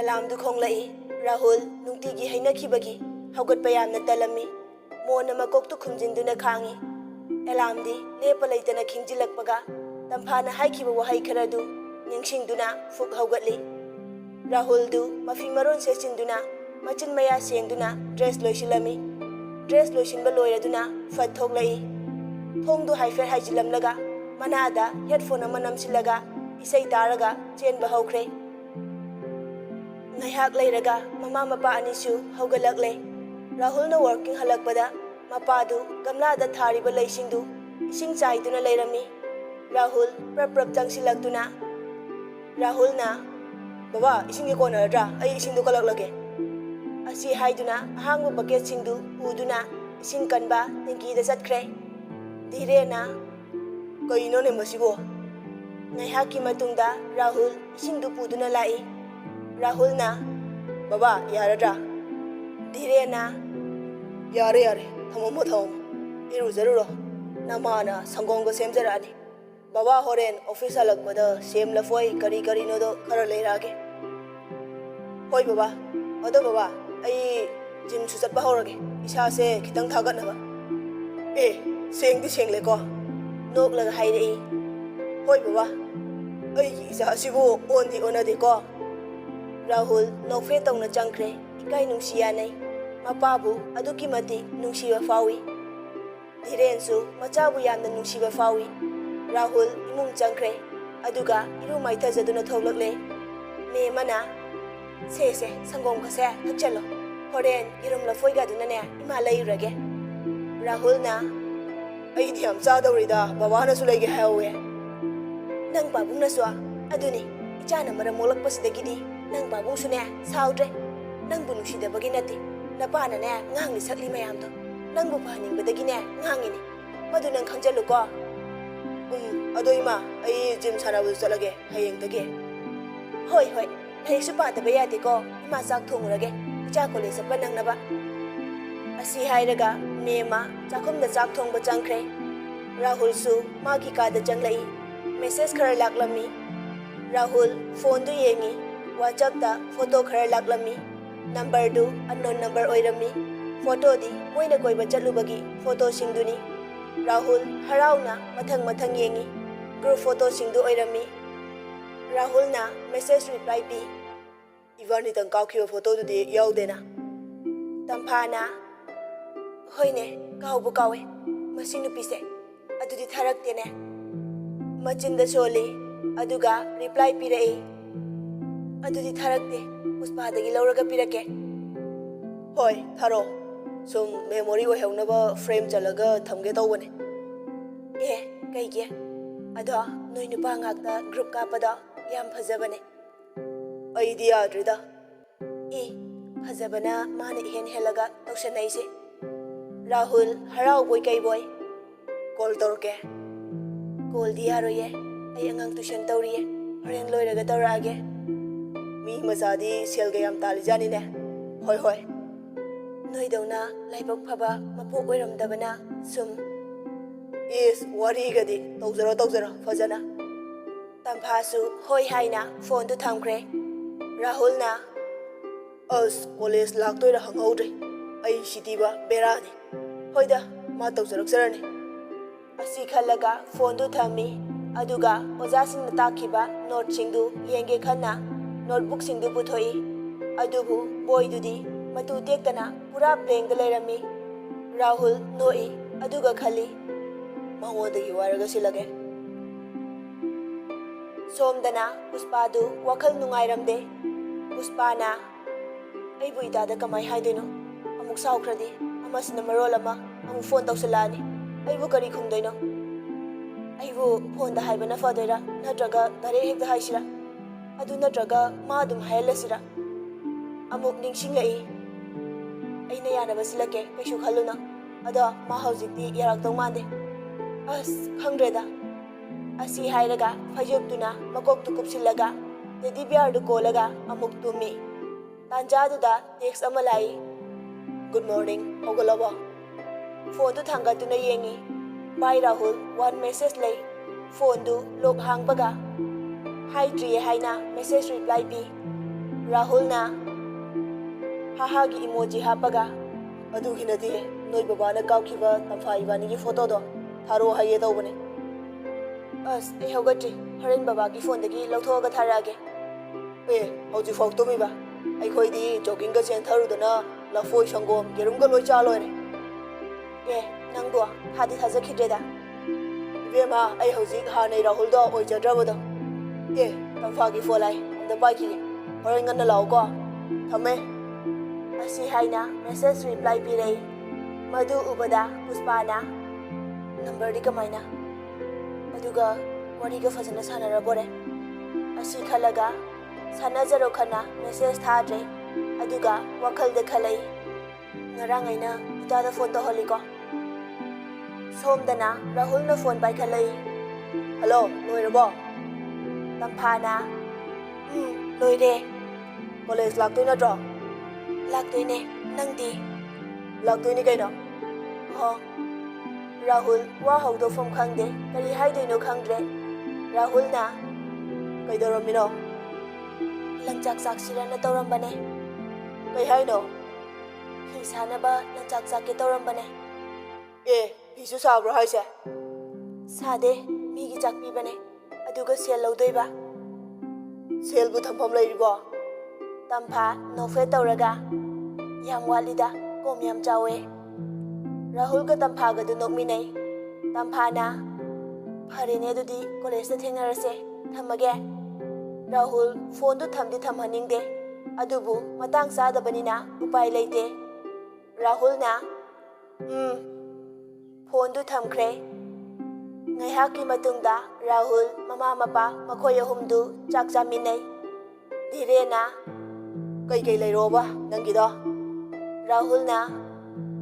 ꯑꯦꯂꯥꯝꯗꯨ ꯈꯣꯡꯂꯛꯏ꯫ ꯔꯥꯍꯨꯜ ꯅꯨꯡꯇꯤꯒꯤ ꯍꯩꯅꯈꯤꯕꯒꯤ ꯍꯧꯒꯠꯄ ꯌꯥꯝꯅ ꯇꯜꯂꯝꯃꯤ꯫ ꯃꯣꯟꯅ ꯃꯀꯣꯛꯇꯨ ꯈꯨꯝꯖꯤꯟꯗꯨꯅ ꯈꯥꯡꯉꯤ꯫ ꯑꯦꯂꯥꯝꯗꯤ ꯂꯦꯞꯄ ꯂꯩꯇꯅ ꯈꯤꯡꯖꯤꯜꯂꯛꯄꯒ ꯇꯝꯐꯥꯅ ꯍꯥꯏꯈꯤꯕ ꯋꯥꯍꯩ ꯈꯔꯗꯨ ꯅꯤꯡꯁꯤꯡꯗꯨꯅ ꯐꯨꯛ ꯍꯧꯒꯠꯂꯤ꯫ ꯔꯥꯍꯨꯜꯗꯨ ꯃꯐꯤ ꯃꯔꯣꯟ ꯁꯦꯠꯆꯤꯟꯗꯨꯅ ꯃꯆꯤꯟ ꯃꯌꯥ ꯁꯦꯡꯗꯨꯅ ꯗ꯭ꯔꯦꯁ ꯂꯣꯏꯁꯤꯜꯂꯝꯃꯤ꯫ ꯗ꯭ꯔꯦꯁ ꯂꯣꯏꯁꯤꯟꯕ ꯂꯣꯏꯔꯗꯨꯅ ꯐꯠ ꯊꯣꯛꯂꯛꯏ꯫ ꯊꯣꯡꯗꯨ ꯍꯥꯏꯐꯦꯠ ꯍꯥꯏꯖꯤꯜꯂꯝꯂꯒ ꯃꯅꯥꯗ ꯍꯦꯗꯐꯣꯟ ꯑꯃ ꯅꯝꯁꯤꯜꯂꯒ ꯏꯁꯩ ꯇꯥꯔꯒ ꯆꯦꯟꯕ ꯍꯧꯈ꯭ꯔꯦ꯫ ꯉꯥꯏꯍꯥꯛ ꯂꯩꯔꯒ ꯃꯃꯥ ꯃꯄꯥ ꯑꯅꯤꯁꯨ ꯍꯧꯒꯠꯂꯛꯂꯦ꯫ ꯔꯥꯍꯨꯜꯅ ꯋꯥꯔꯀꯤꯡ ꯍꯜꯂꯛꯄꯗ ꯃꯄꯥꯗꯨ ꯒꯝꯂꯥꯗ ꯊꯥꯔꯤꯕ ꯂꯩꯁꯤꯡꯗꯨ ꯏꯁꯤꯡ ꯆꯥꯏꯗꯨꯅ ꯂꯩꯔꯝꯃꯤ꯫ ꯔꯥꯍꯨꯜ ꯄ꯭ꯔꯞ ꯆꯪꯁꯤꯜꯂꯛꯇꯨꯅ ꯔꯥꯍꯨꯜꯅ "ꯕꯕꯥ, ꯏꯁꯤꯡꯗꯤ ꯀꯣꯟꯅꯔꯗ꯭ꯔꯥ? ꯑꯩ ꯏꯁꯤꯡꯗꯨ ꯀꯠꯂꯛꯂꯒꯦ" ꯑꯁꯤ ꯍꯥꯏꯗꯨꯅ ꯑꯍꯥꯡꯕ ꯕꯛꯀꯦꯠꯁꯤꯡꯗꯨ ꯄꯨꯗꯨꯅ ꯏꯁꯤꯡ ꯀꯟꯕ ꯇꯦꯡꯀꯤꯗ ꯆꯠꯈ꯭ꯔꯦ꯫ ꯙꯤꯔꯦꯟꯅ "ꯀꯩꯅꯣꯅꯦ ꯃꯁꯤꯕꯣ?" ꯉꯥꯏꯍꯥꯛꯀꯤ ꯃꯇꯨꯡꯗ ꯔꯥꯍꯨꯜ ꯏꯁꯤꯡꯗꯨ ꯄꯨꯗꯨꯅ ꯂꯥꯛꯏ꯫ ꯔꯥꯍꯨꯜꯅ "ꯕꯕꯥ, ꯌꯥꯔꯗ꯭ꯔꯥ?" ꯙꯤꯔꯦꯟꯅ "ꯌꯥꯔꯦ ꯌꯥꯔꯦ, ꯊꯝꯃꯝꯃꯣ. ꯏꯔꯨꯖꯔꯨꯔꯣ. ꯅꯃꯥꯅ ꯁꯪꯒꯣꯝꯒ ꯁꯦꯝꯖꯔꯛꯑꯅꯤ. ꯕꯕꯥ ꯍꯣꯔꯦꯟ ꯑꯣꯐꯤꯁ ꯍꯜꯂꯛꯄꯗ ꯁꯦꯝ ꯂꯐꯣꯏ ꯀꯔꯤ ꯀꯔꯤꯅꯣꯗꯣ ꯈꯔ ꯂꯩꯔꯛꯑꯒꯦ." "ꯍꯣꯏ ꯕꯕꯥ. ꯑꯗꯣ ꯕꯕꯥ, ꯑꯩ ꯖꯤꯝꯁꯨ ꯆꯠꯄ ꯍꯧꯔꯒꯦ, ꯏꯁꯥꯁꯦ ꯈꯤꯇꯪ ꯊꯥꯒꯠꯅꯕ." "ꯑꯦ, ꯁꯦꯡꯗꯤ ꯁꯦꯡꯂꯦꯀꯣ?" ꯅꯣꯛꯂꯒ ꯍꯥꯏꯔꯛꯏ꯫ "ꯍꯣꯏ ꯕꯕꯥ, ꯑꯩꯒꯤ ꯏꯆꯥꯁꯤꯕꯨ ꯑꯣꯟꯗꯤ ꯑꯣꯟꯅꯗꯦꯀꯣ." ꯔꯥꯍꯨꯜ ꯅꯣꯛꯐꯦꯠ ꯇꯧꯅ ꯆꯪꯈ꯭ꯔꯦ꯫ ꯏꯀꯥꯏ ꯅꯨꯡꯁꯤ ꯌꯥꯅꯩ꯫ ꯃꯄꯥꯕꯨ ꯑꯗꯨꯛꯀꯤ ꯃꯇꯤꯛ ꯅꯨꯡꯁꯤꯕ ꯐꯥꯎꯏ꯫ ꯙꯤꯔꯦꯟꯁꯨ ꯃꯆꯥꯕꯨ ꯌꯥꯝꯅ ꯅꯨꯡꯁꯤꯕ ꯐꯥꯎꯏ꯫ ꯔꯥꯍꯨꯜ ꯏꯃꯨꯡ ꯆꯪꯈ꯭ꯔꯦ꯫ ꯑꯗꯨꯒ ꯏꯔꯨ ꯃꯥꯏꯊꯖꯗꯨꯅ ꯊꯣꯛꯂꯛꯂꯦ꯫ ꯃꯦꯃꯅ "ꯁꯦ ꯁꯪꯒꯣꯝꯒꯁꯦ ꯊꯛꯆꯜꯂꯣ. ꯍꯣꯔꯦꯟ ꯌꯦꯔꯨꯝ ꯂꯐꯣꯏꯒꯗꯨꯅꯅꯦ ꯏꯃꯥ ꯂꯩꯔꯨꯔꯒꯦ." ꯔꯥꯍꯨꯜꯅ "ꯑꯩꯗꯤ ꯌꯥꯝ ꯆꯥꯗꯧꯔꯤꯗ, ꯕꯕꯥꯅꯁꯨ ꯂꯩꯒꯦ ꯍꯥꯏꯍꯧꯋꯦ." "ꯅꯪ ꯄꯥꯕꯨꯡꯅꯁꯨ ꯑꯗꯨꯅꯤ, ꯏꯆꯥꯅ ꯃꯔꯝ ꯃꯣꯛꯂꯛꯄꯁꯤꯗꯒꯤꯗꯤ ꯅꯪ ꯄꯥꯕꯨꯡꯁꯨꯅꯦ ꯁꯥꯎꯗ꯭ꯔꯦ. ꯅꯪꯕꯨ ꯅꯨꯡꯁꯤꯗꯕꯒꯤ ꯅꯠꯇꯦ, ꯅꯄꯥꯅꯅꯦ ꯉꯥꯡꯂꯤ ꯁꯛꯂꯤ ꯃꯌꯥꯝꯗꯣ ꯅꯪꯕꯨ ꯐꯍꯟꯅꯤꯡꯕꯗꯒꯤꯅꯦ ꯉꯥꯡꯉꯤꯅꯤ. ꯃꯗꯨ ꯅꯪ ꯈꯪꯖꯜꯂꯨꯀꯣ." "ꯑꯗꯣ ꯏꯃꯥ, ꯑꯩ ꯖꯤꯝ ꯁꯥꯟꯅꯕꯗꯨ ꯆꯠꯂꯒꯦ ꯍꯌꯦꯡꯗꯒꯤ." "ꯍꯣꯏ, ꯂꯥꯏꯔꯤꯛꯁꯨ ꯄꯥꯗꯕ ꯌꯥꯗꯦꯀꯣ. ꯏꯃꯥ ꯆꯥꯛ ꯊꯣꯡꯉꯨꯔꯒꯦ, ꯏꯆꯥ ꯀꯣꯂꯦꯖ ꯆꯠꯄ ꯅꯪꯅꯕ." ꯑꯁꯤ ꯍꯥꯏꯔꯒ ꯃꯦꯃ ꯆꯥꯛꯈꯨꯝꯗ ꯆꯥꯛ ꯊꯣꯡꯕ ꯆꯪꯈ꯭ꯔꯦ꯫ ꯔꯥꯍꯨꯜꯁꯨ ꯃꯥꯒꯤ ꯀꯥꯗ ꯆꯪꯂꯛꯏ꯫ ꯃꯦꯁꯦꯖ ꯈꯔ ꯂꯥꯛꯂꯝꯃꯤ꯫ ꯔꯥꯍꯨꯜ ꯐꯣꯟꯗꯨ ꯌꯦꯡꯉꯤ꯫ ꯋꯥꯆꯞꯇ ꯐꯣꯇꯣ ꯈꯔ ꯂꯥꯛꯂꯝꯃꯤ꯫ ꯅꯝꯕꯔꯗꯨ ꯑꯟꯅꯣꯟ ꯅꯝꯕꯔ ꯑꯣꯏꯔꯝꯃꯤ꯫ ꯐꯣꯇꯣꯗꯤ ꯃꯣꯏꯅ ꯀꯣꯏꯕ ꯆꯠꯂꯨꯕꯒꯤ ꯐꯣꯇꯣꯁꯤꯡꯗꯨꯅꯤ꯫ ꯔꯥꯍꯨꯜ ꯍꯔꯥꯎꯅ ꯃꯊꯪ ꯌꯦꯡꯉꯤ꯫ ꯒ꯭ꯔꯨꯞ ꯐꯣꯇꯣꯁꯤꯡꯗꯨ ꯑꯣꯏꯔꯝꯃꯤ꯫ ꯔꯥꯍꯨꯜꯅ ꯃꯦꯁꯦꯖ ꯔꯤꯄ꯭ꯂꯥꯏ ꯄꯤ꯫ "ꯏꯕꯥꯅꯤꯇꯪ ꯀꯥꯞꯈꯤꯕ ꯐꯣꯇꯣꯗꯨꯗꯤ ꯌꯥꯎꯗꯦꯅ." ꯇꯝꯐꯥꯅ "ꯍꯣꯏꯅꯦ, ꯀꯥꯎꯕꯨ ꯀꯥꯎꯋꯦ. ꯃꯁꯤ ꯅꯨꯄꯤꯁꯦ ꯑꯗꯨꯗꯤ ꯊꯥꯔꯛꯇꯦꯅꯦ." ꯃꯆꯤꯟꯗ ꯁꯣꯜꯂꯤ꯫ ꯑꯗꯨꯒ ꯔꯤꯄ꯭ꯂꯥꯏ ꯄꯤꯔꯛꯏ꯫ "ꯑꯗꯨꯗꯤ ꯊꯥꯔꯛꯇꯦ. ꯄꯨꯁꯄꯥꯗꯒꯤ ꯂꯧꯔꯒ ꯄꯤꯔꯛꯀꯦ." "ꯍꯣꯏ, ꯊꯥꯔꯛꯑꯣ. ꯁꯨꯝ ꯃꯦꯃꯣꯔꯤ ꯑꯣꯏꯍꯧꯅꯕ ꯐ꯭ꯔꯦꯝ ꯆꯜꯂꯒ ꯊꯝꯒꯦ ꯇꯧꯕꯅꯦ." "ꯑꯦ, ꯀꯩꯒꯤ? ꯑꯗꯣ ꯅꯣꯏ ꯅꯨꯄꯥ ꯉꯥꯛꯇ ꯒ꯭ꯔꯨꯞ ꯀꯥꯞꯄꯗꯣ ꯌꯥꯝ ꯐꯖꯕꯅꯦ." "ꯑꯩꯗꯤ ꯌꯥꯗ꯭ꯔꯤꯗ." "ꯏ, ꯐꯖꯕꯅ ꯃꯥꯅ ꯏꯍꯦꯟ ꯍꯦꯜꯂꯒ ꯇꯧꯁꯟꯅꯩꯁꯦ." ꯔꯥꯍꯨꯜ ꯍꯔꯥꯎꯕꯣꯏ ꯀꯩꯕꯣꯏ "ꯀꯣꯜ ꯇꯧꯔꯛꯀꯦ." "ꯀꯣꯜꯗꯤ ꯌꯥꯔꯣꯏꯌꯦ. ꯑꯩ ꯑꯉꯥꯡ ꯇꯨꯏꯁꯟ ꯇꯧꯔꯤꯌꯦ. ꯍꯣꯔꯦꯟ ꯂꯣꯏꯔꯒ ꯇꯧꯔꯛꯑꯒꯦ." "ꯃꯤ ꯃꯆꯥꯗꯤ ꯁꯦꯜꯒ ꯌꯥꯝ ꯇꯥꯜꯂꯤꯖꯥꯅꯤꯅꯦ." "ꯍꯣꯏ. ꯅꯣꯏꯗꯧꯅ ꯂꯥꯏꯕꯛ ꯐꯕ ꯃꯄꯣꯛ ꯑꯣꯏꯔꯝꯗꯕꯅ ꯁꯨꯝ." "ꯏꯁ, ꯋꯥꯔꯤꯒꯗꯤ ꯇꯧꯖꯔꯣ ꯐꯖꯅ." ꯇꯝꯐꯥꯁꯨ ꯍꯣꯏ ꯍꯥꯏꯅ ꯐꯣꯟꯗꯨ ꯊꯝꯈ꯭ꯔꯦ꯫ ꯔꯥꯍꯨꯜꯅ "ꯑꯁ, ꯀꯣꯂꯦꯖ ꯂꯥꯛꯇꯣꯏꯔꯥ ꯍꯪꯍꯧꯗ꯭ꯔꯦ. ꯑꯩ ꯁꯤꯗꯤꯕ ꯕꯦꯔꯥꯅꯤ. ꯍꯣꯏꯗ, ꯃꯥ ꯇꯧꯖꯔꯛꯆꯔꯅꯤ." ꯑꯁꯤ ꯈꯜꯂꯒ ꯐꯣꯟꯗꯨ ꯊꯝꯃꯤ꯫ ꯑꯗꯨꯒ ꯑꯣꯖꯥꯁꯤꯡꯅ ꯇꯥꯛꯈꯤꯕ ꯅꯣꯠꯁꯤꯡꯗꯨ ꯌꯦꯡꯒꯦ ꯈꯟꯅ ꯅꯣꯠꯕꯨꯛꯁꯤꯡꯗꯨ ꯄꯨꯊꯣꯛꯏ꯫ ꯑꯗꯨꯕꯨ ꯕꯣꯏꯗꯨꯗꯤ ꯃꯇꯨ ꯇꯦꯛꯇꯅ ꯄꯨꯔꯥ ꯕ꯭ꯂꯦꯡꯗ ꯂꯩꯔꯝꯃꯤ꯫ ꯔꯥꯍꯨꯜ ꯅꯣꯛꯏ꯫ ꯑꯗꯨꯒ ꯈꯜꯂꯤ, ꯃꯉꯣꯟꯗꯒꯤ ꯋꯥꯏꯔꯒ ꯁꯤꯜꯂꯒꯦ꯫ ꯁꯣꯝꯗꯅ ꯄꯨꯁꯄꯥꯗꯨ ꯋꯥꯈꯜ ꯅꯨꯡꯉꯥꯏꯔꯝꯗꯦ꯫ ꯄꯨꯁꯄꯥꯅ "ꯑꯩꯕꯨ ꯏꯇꯥꯗ ꯀꯃꯥꯏ ꯍꯥꯏꯗꯣꯏꯅꯣ? ꯑꯃꯨꯛ ꯁꯥꯎꯈ꯭ꯔꯗꯤ ꯑꯃꯁꯤꯅ ꯃꯔꯣꯜ ꯑꯃ ꯑꯃꯨꯛ ꯐꯣꯟ ꯇꯧꯁꯤꯜꯂꯛꯑꯅꯤ. ꯑꯩꯕꯨ ꯀꯔꯤ ꯈꯨꯝꯗꯣꯏꯅꯣ? ꯑꯩꯕꯨ ꯐꯣꯟꯗ ꯍꯥꯏꯕꯅ ꯐꯗꯣꯏꯔꯥ, ꯅꯠꯇ꯭ꯔꯒ ꯗꯥꯏꯔꯦꯛ ꯍꯦꯛꯇ ꯍꯥꯏꯁꯤꯔꯥ? ꯑꯗꯨ ꯅꯠꯇ꯭ꯔꯒ ꯃꯥ ꯑꯗꯨꯝ ꯍꯥꯏꯍꯜꯂꯁꯤꯔꯥ?" ꯑꯃꯨꯛ ꯅꯤꯡꯁꯤꯡꯂꯛꯏ꯫ "ꯑꯩꯅ ꯌꯥꯅꯕ ꯁꯤꯜꯂꯛꯀꯦ, ꯀꯩꯁꯨ ꯈꯜꯂꯨꯅꯣ. ꯑꯗꯣ ꯃꯥ ꯍꯧꯖꯤꯛꯇꯤ ꯌꯥꯔꯛꯇꯧ ꯃꯥꯟꯗꯦ. ꯑꯁ, ꯈꯪꯗ꯭ꯔꯦꯗ." ꯑꯁꯤ ꯍꯥꯏꯔꯒ ꯐꯩꯖꯨꯞꯇꯨꯅ ꯃꯀꯣꯛꯇꯨ ꯀꯨꯞꯁꯤꯜꯂꯒ ꯇꯦꯗꯤ ꯕꯤꯌꯥꯔꯗꯨ ꯀꯣꯜꯂꯒ ꯑꯃꯨꯛ ꯇꯨꯝꯃꯤ꯫ ꯇꯥꯟꯖꯥꯗꯨꯗ ꯇꯦꯛꯁ ꯑꯃ ꯂꯥꯛꯏ꯫ "ꯒꯨꯗ ꯃꯣꯔꯅꯤꯡ, ꯍꯧꯒꯠꯂꯕꯣ?" ꯐꯣꯟꯗꯨ ꯊꯥꯡꯒꯠꯇꯨꯅ ꯌꯦꯡꯉꯤ꯫ "ꯕꯥꯏ ꯔꯥꯍꯨꯜ, 1 ꯃꯦꯁꯦꯖ ꯂꯩ." ꯐꯣꯟꯗꯨ ꯂꯣꯛ ꯍꯥꯡꯕꯒ ꯍꯥꯏꯗ꯭ꯔꯤꯌꯦ ꯍꯥꯏꯅ ꯃꯦꯁꯦꯖ ꯔꯤꯄ꯭ꯂꯥꯏ ꯄꯤ꯫ राहुलना हाहागी इमोजी हापगा अदुगी नदी नोई बाबाना काउखिबा तंफा इबानी फोटो दो थारो हाये तौबने अस ए हौगट्री हरेन बाबागी फोनदगी लौथोगा थारागे ए हौजी फाउ तुमिबा अखोइदी जॉगिंग गा चेंथरुदना लफोई संगोम गेरुमगा लोई चालोरे ए नंगदो हादी थाजखिद्रेदा बेमा आई हौजी हानै राहुल दो ओइजद्रबदो ए तंफागी फोलाई अंदा पाइखि हरेन गन्ना लाओको थमे असी हाइना मेसेज रिप्लाई पिरई मधु उबदा पुष्पाना नंबर दी कमाइना अदुगा वरिगा फजना सानरबोरे असी खलगा सानजरो खना मेसेज थाद्रे अदुगा वखल दे खलै नरांगैना इतादा फोन तहलिको सोमदना राहुल न फोन पाइ खलै हेलो लोइरबो तंफाना लोइरे कॉलेज लाक्तोय नत्रो लाक्तोयने नंदी लाक्तोयने कैनो हो राहुल वा हौदोफम खंगदे करी हाइदोइनो खंगद्रे राहुल ना कैदोरमिनो लंचाक साक्षिरना तौरंबने कै हाइनो ही सानबा लंचाक साके तौरंबने ए हिसु साब्रो हाइसे सादे मीगी चाकपी बने अदुगा सेल लौदोइबा सेल बु थंफम लैरिबो तंफा नोफे तौरगा याम वालिदा कोम याम चावे राहुल का तंफा गदु नोकमिनै तंफाना फरेने दुदी कॉलेज ता थेंगनरसे थमगे राहुल फोन दु थमदि थमहनिंगदे अदुबु मतंग सादबनिना उपाय लेते राहुल ना फोन दु थमख्रे ngaiha matungda Rahul mama mapa makhoi ahumdu chak chaminai dhirena kai leiroba nangido Rahul na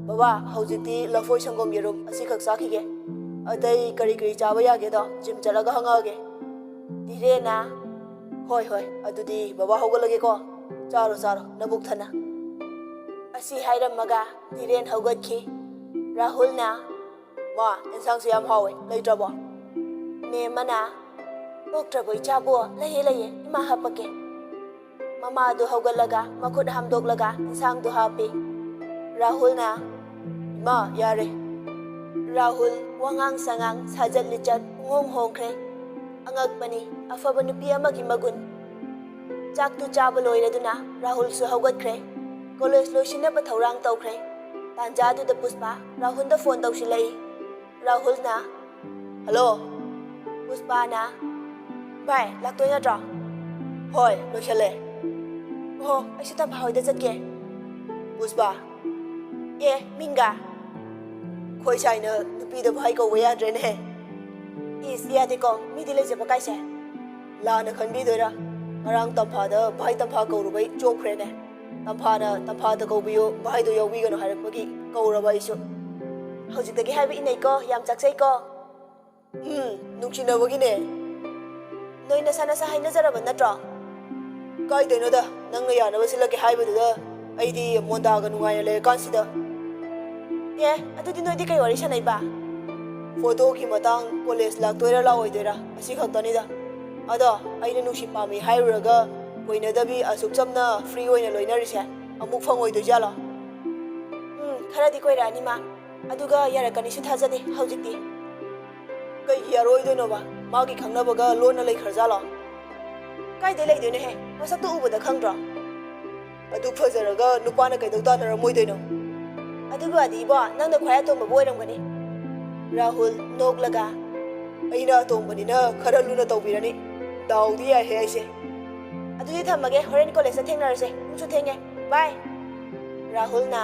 baba haujiti lafoi sangom yerum asi khak sakhige adai kari chaba yage do jim chalaga hangage dhirena hoi adudi baba hogalage ko charo nabuk thana asi hairamaga dhiren hogatki Rahul na मा इंसान से याम हावे लेट्रबो मे मना ओक्ट्रबो इचाबो लहे इमा हापके mama दो हौगलगा मखुद हामदोगलगा इंसान दो हापे राहुल ना मा यारे Rahul वांगांग संगांग साजत लिचत ngom hongkhre angak pani afaba nupi amagi magun chak tu chaba loiraduna Rahul su haugatkhre college loisina ba thaurang tawkhre tanja du da Puspa Rahul da phone tawsilai Rahul na hello Puspa na bye laktoi na tra hoi loisale ho aisi ta bhoi da jatke Puspa ye minga khoi sai na nupi da bhai ko waya dre ne is ya de ko mi dile je pakai se la na khan bi doira ngarang tampha da bhai tampha ko ru bai chokre ne tampha da ko biyo bhai do yowi ga no harak pagi ko ra bai su hojik da ge hai bi nei ko yam chak sai ko nungchina wagi ne noi na sana sa hai na jara ban na tra kai de no da nang ya na basila ge hai bu da ai di monda ga nungai le kan si da ye adu di noi di kai wari sa nai ba photo की Matang college लाक्तोइरा लाओइदोइरा असि खक्तनी दा अदो आइना नुसि पामी हाइरुरगा कोइनदबी असुक चमना free ओइना लोइनरिसे अमुक फंगोइदो जाला खरादि कोइरानि मा अदुगा यारकनि सु थाजदे हौजिकति कै यारोइदोनोबा मागी खंगनबगा लोना लेखरजाला काइदे लेइदोने हे मसक्तो उबदा खंगद्रा अदु फजरगा नुपाना कैदौ तानरा मोइदोइनो अदुगा दिबा नंना ख्वाया तोंबा बोइरमगनि Rahul noglaga aina tongbanina khara luna tawbirani daudi ya he aise adudi thamage horen college ta thengnarase umsu thenge bye Rahul na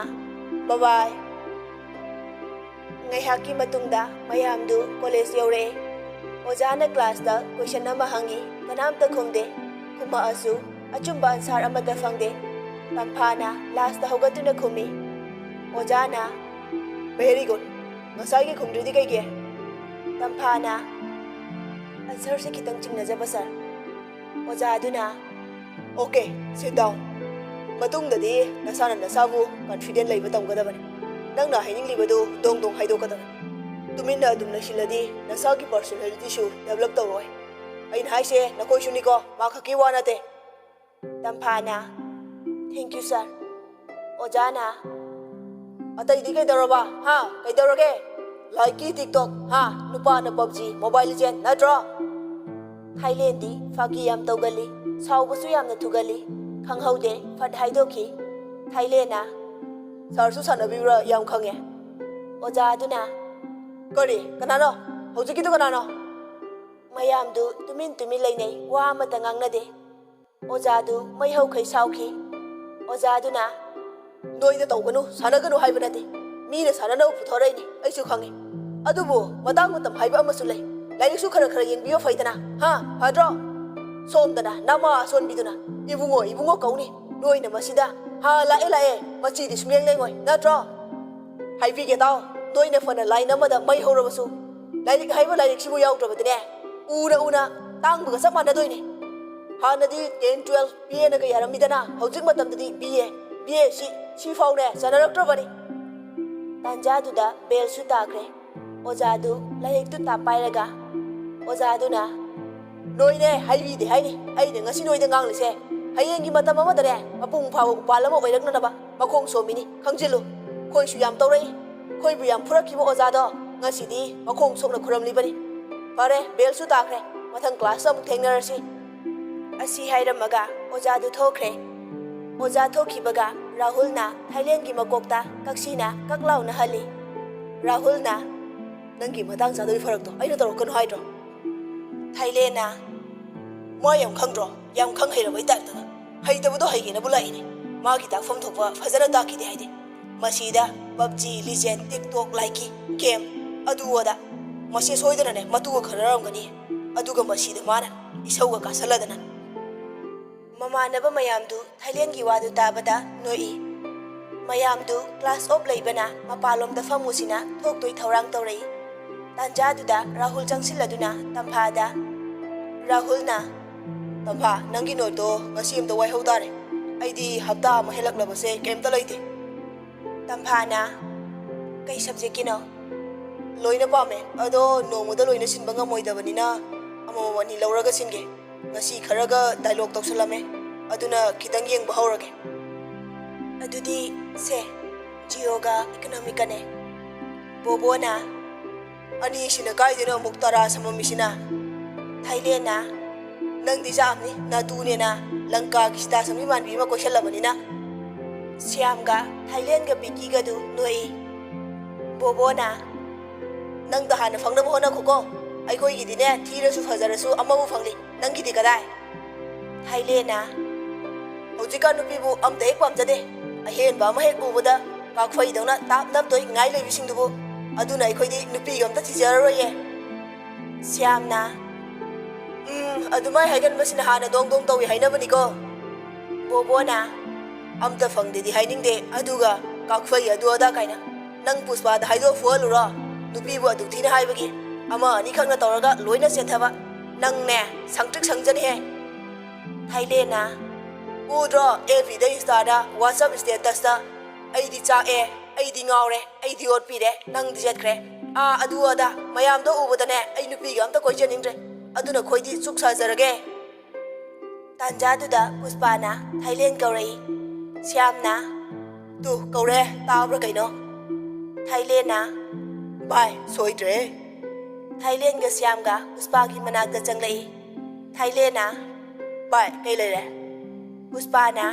bye bye ngai haki matungda mayamdu college yore ojana class da question nama hangi kanam ta khumde kuma asu achumba ansar amata phangde tamphana last da hogatuna khumi ojana very good ngasai ge khumdri kai ge tamphana answer se kitang chingna jaba sir oja aduna okay sit down matung da di nasana nasabu confident laiba tam gada bani nang na haining libadu dong haido kada tumin na dum na siladi nasa ki personality shu develop to roi ain hai se nakoi shuni ko ma khaki wa na te ꯇꯝꯐꯥꯅ thank you sir. ꯑꯣꯖꯥꯅ ꯑꯇꯩꯗꯤ ꯀꯩꯗꯧꯔꯕ ꯍꯥ ꯀꯩꯗꯧꯔꯒꯦ ꯂꯥꯏꯛꯀꯤ TikTok ꯍꯥ ꯅꯨꯄꯥꯅ PUBG mobile legend ꯅꯠꯇ꯭ꯔꯣ? ꯊꯥꯏꯂꯦꯟꯗꯤ ꯐꯥꯒꯤ ꯌꯥꯝ ꯇꯧꯒꯜꯂꯤ, ꯁꯥꯎꯕꯁꯨ ꯌꯥꯝꯅ ꯊꯨꯒꯜꯂꯤ. ꯈꯪꯍꯧꯗꯦ ꯐꯠ ꯍꯥꯏꯗꯣꯛꯈꯤ. ꯊꯥꯏꯂꯦꯟꯅ ꯁꯥꯔꯁꯨ ꯁꯥꯟꯅꯕꯤꯕ꯭ꯔꯥ ꯌꯥꯝ ꯈꯪꯉꯦ. ꯑꯣꯖꯥ ꯑꯗꯨꯅ ꯀꯔꯤ ꯀꯅꯥꯅꯣ ꯍꯧꯖꯤꯛꯀꯤꯗꯨ ꯀꯅꯥꯅꯣ? ꯃꯌꯥꯝꯗꯨ ꯇꯨꯃꯤꯟ ꯇꯨꯃꯤꯟ ꯂꯩꯅꯩ, ꯋꯥ ꯑꯃꯠꯇ ꯉꯥꯡꯅꯗꯦ. ꯑꯣꯖꯥꯗꯨ ꯃꯩ ꯍꯧꯈꯩ ꯁꯥꯎꯈꯤ. ꯑꯣꯖꯥ ꯑꯗꯨꯅ ꯅꯣꯏꯗ ꯇꯧꯒꯅꯨ ꯁꯥꯟꯅꯒꯅꯨ ꯍꯥꯏꯕ ꯅꯠꯇꯦ, ꯃꯤꯅ ꯁꯥꯟꯅꯅꯕ ꯄꯨꯊꯣꯔꯛꯏꯅꯤ ꯑꯩꯁꯨ ꯈꯪꯉꯤ. ꯑꯗꯨꯕꯨ ꯃꯇꯥꯡ ꯃꯇꯝ ꯍꯥꯏꯕ ꯑꯃꯁꯨ ꯂꯩ. ꯂꯥꯏꯔꯤꯛꯁꯨ ꯈꯔ ꯈꯔ ꯌꯦꯡꯕꯤꯌꯣ ꯐꯩꯗꯅ ꯍꯥ ꯐꯗ꯭ꯔꯣ? ꯁꯣꯝꯗꯅ ꯅꯃꯥ ꯑꯁꯣꯟꯕꯤꯗꯨꯅ ꯏꯕꯨꯡꯉꯣ ꯏꯕꯨꯡꯉꯣ ꯀꯧꯅꯤ, ꯅꯣꯏꯅ ꯃꯁꯤꯗ ꯍꯥ ꯂꯥꯛꯑꯦ ꯂꯥꯛꯑꯦ ꯃꯆꯤꯗꯤ ꯁꯨꯡꯂꯦꯡ ꯂꯦꯡꯉꯣꯏ ꯅꯠꯇ꯭ꯔꯣ? ꯍꯥꯏꯕꯤꯒꯦ ꯇꯥꯎ, ꯅꯣꯏꯅ ꯐꯅ ꯂꯥꯏꯟ ꯑꯃꯗ ꯃꯩ ꯍꯧꯔꯕꯁꯨ ꯂꯥꯏꯔꯤꯛ ꯍꯥꯏꯕ ꯂꯥꯏꯔꯤꯛꯁꯤꯕꯨ ꯌꯥꯎꯗ꯭ꯔꯕꯗꯤꯅꯦ ꯎꯅ ꯎꯅ ꯇꯥꯡꯕꯒ ꯆꯞ ꯃꯥꯟꯅꯗꯣꯏꯅꯤ. ꯍꯥꯟꯅꯗꯤ 10, 12 BA ꯌꯥꯔꯝꯃꯤꯗꯅ ꯍꯧꯖꯤꯛ ꯃꯇꯝꯗꯗꯤ BA ꯁꯤ ꯐꯥꯎꯅꯦ ꯆꯟꯅꯔꯛꯇ꯭ꯔꯕꯅꯤ. ꯇꯥꯟꯖꯥꯗꯨꯗ ꯕꯦꯜꯁꯨ ꯇꯥꯈ꯭ꯔꯦ. ꯑꯣꯖꯥꯗꯨ ꯂꯥꯏꯔꯤꯛꯇꯨ ꯄꯥꯏꯔꯒ ꯑꯣꯖꯥꯗꯨꯅ ꯅꯣꯏꯅꯦ ꯍꯥꯏꯕꯤꯗꯦ ꯍꯥꯏꯅꯤ, ꯑꯩꯅ ꯉꯁꯤ ꯅꯣꯏꯗ ꯉꯥꯡꯂꯤꯁꯦ ꯍꯌꯦꯡꯒꯤ ꯃꯇꯝ ꯑꯃꯗꯅꯦ ꯃꯄꯨꯡ ꯐꯥꯕ ꯎꯄꯥꯜ ꯑꯃ ꯑꯣꯏꯔꯛꯅꯅꯕ ꯃꯈꯣꯡ ꯁꯣꯝꯃꯤꯅꯤ ꯈꯪꯖꯤꯜꯂꯨ. ꯑꯩꯈꯣꯏꯁꯨ ꯌꯥꯝ ꯇꯧꯔꯛꯏ, ꯑꯩꯈꯣꯏꯕꯨ ꯌꯥꯝ ꯐꯨꯔꯛꯈꯤꯕ ꯑꯣꯖꯥꯗꯣ ꯉꯁꯤꯗꯤ ꯃꯈꯣꯡ ꯁꯣꯛꯅ ꯈꯨꯔꯝꯂꯤꯕꯅꯤ. ꯐꯔꯦ ꯕꯦꯜꯁꯨ ꯇꯥꯈ꯭ꯔꯦ, ꯃꯊꯪ ꯀ꯭ꯂꯥꯁꯇ ꯑꯃꯨꯛ ꯊꯦꯡꯅꯔꯁꯤ. ꯑꯁꯤ ꯍꯥꯏꯔꯝꯃꯒ ꯑꯣꯖꯥꯗꯨ ꯊꯣꯛꯈ꯭ꯔꯦ. ꯑꯣꯖꯥ ꯊꯣꯛꯈꯤꯕꯒ ꯔꯥꯍꯨꯜꯅ ꯊꯥꯏꯂꯦꯟꯒꯤ ꯃꯀꯣꯛꯇ ꯀꯛꯁꯤꯅ ꯀꯛ ꯂꯥꯎꯅ ꯍꯜꯂꯤ. ꯔꯥꯍꯨꯜꯅ ꯅꯪꯒꯤ ꯃꯇꯥꯡ ꯆꯥꯗꯕꯒꯤ ꯐꯔꯛꯇꯣ ꯑꯩꯅ ꯇꯧꯔꯛꯀꯅꯨ ꯍꯥꯏꯗ꯭ꯔꯣ? ꯊꯥꯏꯂꯦꯟꯅ ꯃꯥ ꯌꯥꯝ ꯈꯪꯗ꯭ꯔꯣ, ꯌꯥꯝ ꯈꯪ ꯍꯩꯔꯕꯩ ꯇꯥꯏꯞꯇꯒ ꯍꯩꯇꯕꯗꯣ ꯍꯩꯒꯦꯅꯕꯨ ꯂꯥꯛꯏꯅꯦ. ꯃꯥꯒꯤ ꯇꯥꯛꯐꯝ ꯊꯣꯛꯄ ꯐꯖꯅ ꯇꯥꯛꯈꯤꯗꯦ ꯍꯥꯏꯗꯤ ꯃꯁꯤꯗ ꯄꯕꯖꯤ ꯂꯤꯖꯦꯟ ꯇꯤꯛꯇꯣꯛ ꯂꯥꯏꯀꯤ ꯒꯦꯝ ꯑꯗꯨ ꯑꯗꯥ ꯃꯁꯤ ꯁꯣꯏꯗꯅꯅꯦ ꯃꯇꯨꯒ ꯈꯟꯅꯔꯝꯒꯅꯤ. ꯑꯗꯨꯒ ꯃꯁꯤꯗ ꯃꯥꯅ ꯏꯁꯧꯒ ꯀꯥꯁꯜꯂꯗꯅ. ꯃꯃꯥꯟꯅꯕ ꯃꯌꯥꯝꯗꯨ ꯊꯥꯏꯂꯦꯟꯒꯤ ꯋꯥꯗꯨ ꯇꯥꯕꯗ ꯅꯣꯛꯏ. ꯃꯌꯥꯝꯗꯨ ꯀ꯭ꯂꯥꯁ ꯑꯣꯐ ꯂꯩꯕꯅ ꯃꯄꯥꯟꯂꯣꯝꯗ ꯐꯝꯃꯨꯁꯤꯅ ꯊꯣꯛꯇꯣꯏ ꯊꯧꯔꯥꯡ ꯇꯧꯔꯛꯏ. ꯇꯥꯟꯖꯥꯗꯨꯗ ꯔꯥꯍꯨꯜ ꯆꯪꯁꯤꯜꯂꯗꯨꯅ ꯇꯝꯐꯥꯗ ꯔꯥꯍꯨꯜꯅ ꯇꯝꯐꯥ ꯅꯪꯒꯤ ꯅꯣꯠꯇꯣ ꯉꯁꯤ ꯑꯝꯇ ꯋꯥꯏꯍꯧ ꯇꯥꯔꯦ, ꯑꯩꯗꯤ ꯍꯞꯇꯥ ꯑꯃ ꯍꯦꯜꯂꯛꯂꯕꯁꯦ ꯀꯩꯝꯇ ꯂꯩꯇꯦ. ꯇꯝꯐꯥꯅ ꯀꯩ ꯁꯕꯖꯦꯛꯀꯤꯅꯣ? ꯂꯣꯏꯅ ꯄꯥꯝꯃꯦ, ꯑꯗꯣ ꯅꯣꯡꯃꯗ ꯂꯣꯏꯅ ꯁꯤꯟꯕ ꯉꯝꯃꯣꯏꯗꯕꯅꯤꯅ ꯑꯃꯃꯝ ꯑꯅꯤ ꯂꯧꯔꯒ ꯁꯤꯟꯒꯦ. ꯉꯁꯤ ꯈꯔꯒ ꯗꯥꯏꯂꯣꯛ ꯇꯧꯁꯜꯂꯝꯃꯦ, ꯑꯗꯨꯅ ꯈꯤꯇꯪ ꯌꯦꯡꯕ ꯍꯧꯔꯒꯦ. ꯑꯗꯨꯗꯤ ꯁꯦ ꯖꯤꯑꯣꯒ ꯏꯀꯣꯅꯣꯃꯤꯀꯅꯦ. ꯕꯣꯕꯣꯅ ꯑꯅꯤꯁꯤꯅ ꯀꯥꯏꯗꯅꯣ ꯑꯃꯨꯛ ꯇꯔꯥ ꯁꯝꯃꯝꯃꯤꯁꯤꯅ? ꯊꯥꯏꯂꯦꯟꯅ ꯅꯪꯗꯤ ꯆꯥꯝꯅꯤ ꯅꯥꯇꯨꯅꯦꯅ ꯂꯪꯀꯥꯒꯤ ꯁꯤꯇꯥ ꯁꯝꯃꯤ ꯃꯥꯟꯕꯤ ꯑꯃ ꯀꯣꯏꯁꯜꯂꯕꯅꯤꯅ. ꯁ꯭ꯌꯥꯝꯒ ꯊꯥꯏꯂꯦꯟꯒ ꯄꯤꯀꯤꯒꯗꯨ ꯅꯣꯛꯏ. ꯕꯣꯕꯣꯅ ꯅꯪꯗ ꯍꯥꯟꯅ ꯐꯪꯅꯕ ꯍꯣꯠꯅꯈꯣꯀꯣ, ꯑꯩꯈꯣꯏꯒꯤꯗꯤꯅꯦ ꯊꯤꯔꯁꯨ ꯐꯖꯔꯁꯨ ꯑꯃꯕꯨ ꯐꯪꯂꯤ, ꯅꯪꯒꯤꯗꯤ ꯀꯗꯥꯏ? ꯊꯥꯏꯂꯦꯟꯅ ꯍꯧꯖꯤꯛꯀꯥꯟ ꯅꯨꯄꯤꯕꯨ ꯑꯝꯇ ꯍꯦꯛ ꯄꯥꯝꯖꯗꯦ, ꯑꯍꯦꯟꯕ ꯑꯃ ꯍꯦꯛ ꯎꯕꯗ ꯀꯥꯛꯐꯩꯗꯧꯅ ꯇꯥꯞ ꯅꯞꯇꯣꯏ ꯉꯥꯏ ꯂꯩꯕꯤꯁꯤꯡꯗꯨꯕꯨ, ꯑꯗꯨꯅ ꯑꯩꯈꯣꯏꯗꯤ ꯅꯨꯄꯤꯒ ꯑꯝꯇ ꯊꯤꯖꯔꯔꯣꯏꯌꯦ. ꯁ꯭ꯌꯥꯝꯅ ꯑꯗꯨꯃꯥꯏ ꯍꯥꯏꯒꯟꯕꯁꯤꯅ ꯍꯥꯟꯅ ꯗꯣꯡ ꯗꯣꯡ ꯇꯧꯏ ꯍꯥꯏꯅꯕꯅꯤꯀꯣ. ꯕꯣꯕꯣꯅ ꯑꯝꯇ ꯐꯪꯗꯦꯗꯤ ꯍꯥꯏꯅꯤꯡꯗꯦ, ꯑꯗꯨꯒ ꯀꯥꯛꯐꯩ ꯑꯗꯨ ꯑꯗꯥ ꯀꯥꯏꯅ ꯅꯪ ꯄꯨꯁꯄꯥꯗ ꯍꯥꯏꯗꯣꯛ ꯐꯨꯍꯜꯂꯨꯔꯣ. ꯅꯨꯄꯤꯕꯨ ꯑꯗꯨꯛ ꯊꯤꯅ ꯍꯥꯏꯕꯒꯤ ꯑꯃ ꯑꯅꯤꯈꯛꯅ ꯇꯧꯔꯒ ꯂꯣꯏꯅ ꯆꯦꯟꯊꯕ, ꯅꯪꯅꯦ ꯁꯪꯇ꯭ꯔꯤꯛ ꯁꯪꯖꯅꯤꯍꯦ. ꯊꯥꯏꯂꯦꯟꯅ ꯎꯗ꯭ꯔꯣ ꯑꯦꯐꯕꯤꯗ ꯏꯟꯁꯇꯥꯗ ꯋꯥꯆꯞ ꯁ꯭ꯇꯦꯇꯁꯇ ꯑꯩꯗꯤ ꯆꯥꯛꯑꯦ, ꯑꯩꯗꯤ ꯉꯥꯎꯔꯦ, ꯑꯩꯗꯤ ꯑꯣꯠꯄꯤꯔꯦ, ꯅꯪꯗꯤ ꯆꯠꯈ꯭ꯔꯦ, ꯑꯗꯨ ꯑꯗꯥ ꯃꯌꯥꯝꯗꯣ ꯎꯕꯗꯅꯦ ꯑꯩ ꯅꯨꯄꯤꯒ ꯑꯝꯇ ꯀꯣꯏꯖꯅꯤꯡꯗ꯭ꯔꯦ, ꯑꯗꯨꯅ ꯈꯣꯏꯗꯤ ꯆꯨꯛ ꯁꯥꯖꯔꯒꯦ. ꯇꯥꯟꯖꯥꯗꯨꯗ ꯄꯨꯁꯄꯥꯅ ꯊꯥꯏꯂꯦꯟ ꯀꯧꯔꯛꯏ. ꯁ꯭ꯌꯥꯝꯅ ꯇꯨ ꯀꯧꯔꯦ ꯇꯥꯕ꯭ꯔꯥ ꯀꯩꯅꯣ? ꯊꯥꯏꯂꯦꯟꯅ ꯚꯥꯏ ꯁꯣꯏꯗ꯭ꯔꯦ. ꯊꯥꯏꯂꯦꯟꯒ ꯁ꯭ꯌꯥꯝꯒ ꯄꯨꯁꯄꯥꯒꯤ ꯃꯅꯥꯛꯇ ꯆꯪꯂꯛꯏ. ꯊꯥꯏꯂꯦꯟꯅ ꯚꯥꯏ ꯀꯩ ꯂꯩꯔꯦ? ꯄꯨꯁꯄꯥꯅ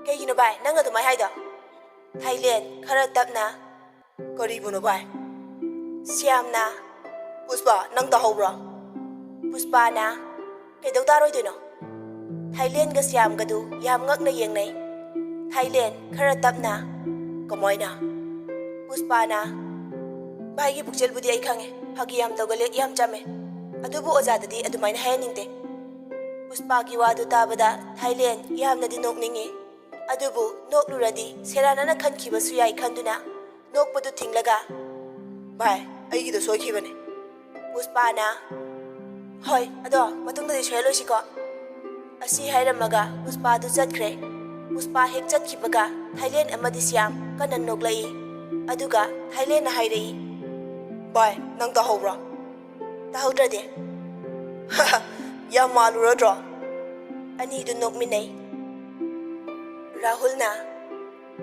ꯀꯩꯒꯤꯅꯣ ꯚꯥꯏ ꯅꯪ ꯑꯗꯨꯃꯥꯏ ꯍꯥꯏꯗꯣ? ꯊꯥꯏꯂꯦꯟ ꯈꯔ ꯇꯞꯅ ꯀꯔꯤꯕꯨꯅꯣ ꯚꯥꯏ? ꯁ꯭ꯌꯥꯝꯅ ꯄꯨꯁꯄꯥ ꯅꯪ ꯇꯥꯍꯧꯕ꯭ꯔꯣ? ꯄꯨꯁꯄꯥꯅ ꯀꯩꯗꯧ ꯇꯥꯔꯣꯏꯗꯣꯏꯅꯣ? ꯊꯥꯏꯂꯦꯟꯒ ꯁ꯭ꯌꯥꯝꯒꯗꯨ ꯌꯥꯝ ꯉꯛꯅ ꯌꯦꯡꯅꯩ. ꯊꯥꯏꯂꯦꯟ ꯈꯔ ꯇꯞꯅ ꯀꯃꯥꯏꯅ? ꯄꯨꯁꯄꯥꯅ ꯚꯥꯏꯒꯤ ꯄꯨꯛꯆꯦꯜꯕꯨꯗꯤ ꯑꯩ ꯈꯪꯉꯦ, ꯐꯥꯒꯤ ꯌꯥꯝ ꯇꯧꯒꯜꯂꯦ, ꯌꯥꯝ ꯆꯝꯃꯦ, ꯑꯗꯨꯕꯨ ꯑꯣꯖꯥꯗꯗꯤ ꯑꯗꯨꯃꯥꯏꯅ ꯍꯥꯏꯍꯟꯅꯤꯡꯗꯦ. ꯄꯨꯁꯄꯥꯒꯤ ꯋꯥꯗꯨ ꯇꯥꯕꯗ ꯊꯥꯏꯂꯦꯟ ꯌꯥꯝꯅꯗꯤ ꯅꯣꯛꯅꯤꯡꯉꯤ, ꯑꯗꯨꯕꯨ ꯅꯣꯛꯂꯨꯔꯗꯤ ꯁꯦꯔꯥꯟꯅꯅ ꯈꯟꯈꯤꯕꯁꯨ ꯌꯥꯏ ꯈꯟꯗꯨꯅ ꯅꯣꯛꯄꯗꯨ ꯊꯤꯡꯂꯒ ꯚꯥꯏ ꯑꯩꯒꯤꯗꯣ ꯁꯣꯏꯈꯤꯕꯅꯦ. ꯄꯨꯁꯄꯥꯅ ꯍꯣꯏ ꯑꯗꯣ ꯃꯇꯨꯡꯗꯗꯤ ꯁꯣꯏꯍꯜꯂꯣꯏꯁꯤꯀꯣ. ꯑꯁꯤ ꯍꯥꯏꯔꯝꯃꯒ ꯄꯨꯁꯄꯥꯗꯨ ꯆꯠꯈ꯭ꯔꯦ. ꯄꯨꯁꯄꯥ ꯍꯦꯛ ꯆꯠꯈꯤꯕꯒ ꯊꯥꯏꯂꯦꯟ ꯑꯃꯗꯤ ꯁ꯭ꯌꯥꯝ ꯀꯟꯅ ꯅꯣꯛꯂꯛꯏ. ꯑꯗꯨꯒ ꯊꯥꯏꯂꯦꯟꯅ ꯍꯥꯏꯔꯛꯏ. ꯚꯥꯏ ꯅꯪ ꯇꯥꯍꯧꯕ꯭ꯔꯣ? ꯇꯥꯍꯧꯗ꯭ꯔꯗꯤ ꯌꯥꯝ ꯃꯥꯜꯂꯨꯔꯗ꯭ꯔꯣ? ꯑꯅꯤꯗꯨ ꯅꯣꯛꯃꯤꯟꯅꯩ. ꯔꯥꯍꯨꯜꯅ